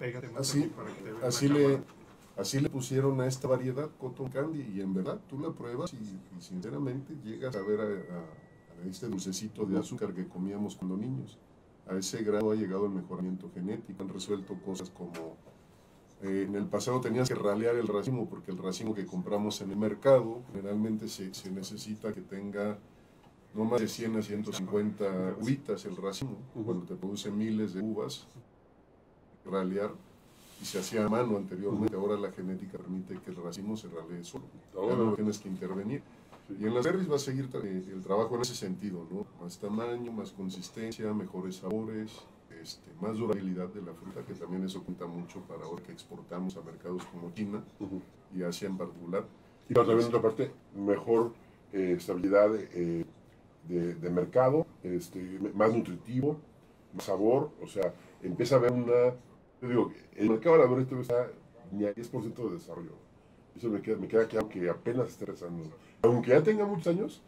D: así le pusieron a esta variedad cotton candy, y en verdad tú la pruebas y sinceramente llegas a ver a este dulcecito de azúcar que comíamos cuando niños. A ese grado ha llegado el mejoramiento genético, han resuelto cosas como en el pasado tenías que ralear el racimo, porque el racimo que compramos en el mercado generalmente se necesita que tenga no más de 100 a 150 uvitas el racimo. Cuando te produce miles de uvas, ralear. y se hacía a mano anteriormente. Ahora la genética permite que el racimo se ralee solo. Ahora
B: Ahora
D: no tienes que intervenir. Y en las berries va a seguir el trabajo en ese sentido, ¿no? Más tamaño, más consistencia, mejores sabores, más durabilidad de la fruta, que también eso cuenta mucho para ahora que exportamos a mercados como China y Asia en particular.
B: Y pero también otra parte, mejor estabilidad de mercado, más nutritivo, más sabor, o sea, empieza a haber yo digo, el mercado de la berry todavía está ni a 10% de desarrollo. Eso me queda claro que apenas está empezando. Aunque ya tenga muchos años,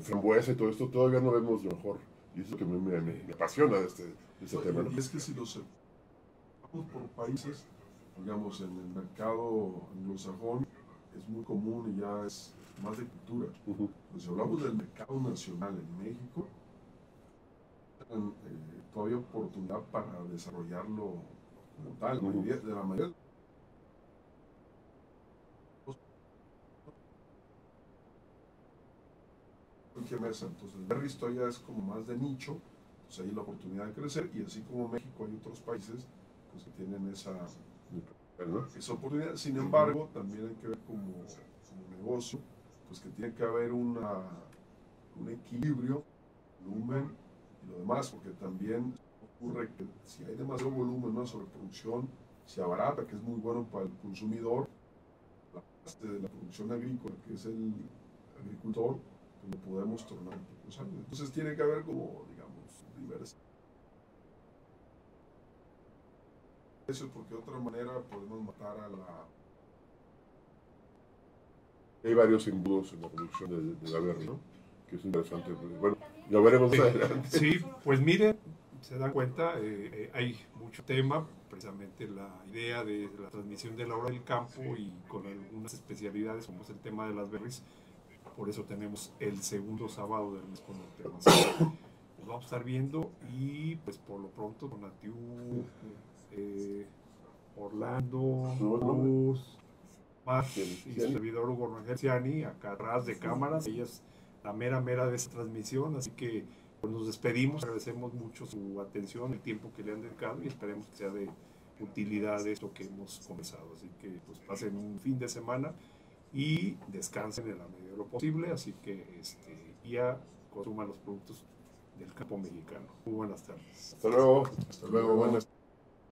B: frambuesa y todo esto, todavía no vemos lo mejor. Y eso es lo que me apasiona de este tema, ¿no?
C: Y es que si los vamos por países, digamos, en el mercado anglosajón, es muy común y ya es más de cultura. Pues si hablamos del mercado nacional en México, todavía oportunidad para desarrollarlo como tal. De la mayoría mesa. Entonces, el berry todavía es como más de nicho, pues hay la oportunidad de crecer, y así como México hay otros países pues, que tienen esa oportunidad. Sin embargo, también hay que ver como negocio, pues que tiene que haber un equilibrio, volumen y lo demás, porque también ocurre que si hay demasiado volumen, una sobreproducción, se abarata, que es muy bueno para el consumidor, la parte de la producción agrícola, que es el agricultor, pues lo podemos tornar un poco sano. Entonces tiene que haber como, digamos, diversos precios, porque de otra manera podemos matar a la...
B: Hay varios embudos en la producción de la berry, ¿no? Que es interesante. Bueno, lo veremos más adelante.
A: Sí, pues mire, se dan cuenta, hay mucho tema, precisamente la idea de la transmisión de la hora del campo y con algunas especialidades como es el tema de las berries. Por eso tenemos el segundo sábado del mes con el tema. Nos vamos a estar viendo y pues por lo pronto con Natiu, Orlando, Luz, Mar y su servidor Hugo Rangel Ciani, acá atrás de cámaras. Ella es la mera de esta transmisión, así que pues nos despedimos, agradecemos mucho su atención, el tiempo que le han dedicado y esperemos que sea de utilidad esto que hemos conversado. Así que pues pasen un fin de semana y descansen en la medida de lo posible, así que ya consuman los productos del campo mexicano. Muy buenas tardes.
B: Hasta luego.
D: Hasta luego, buenas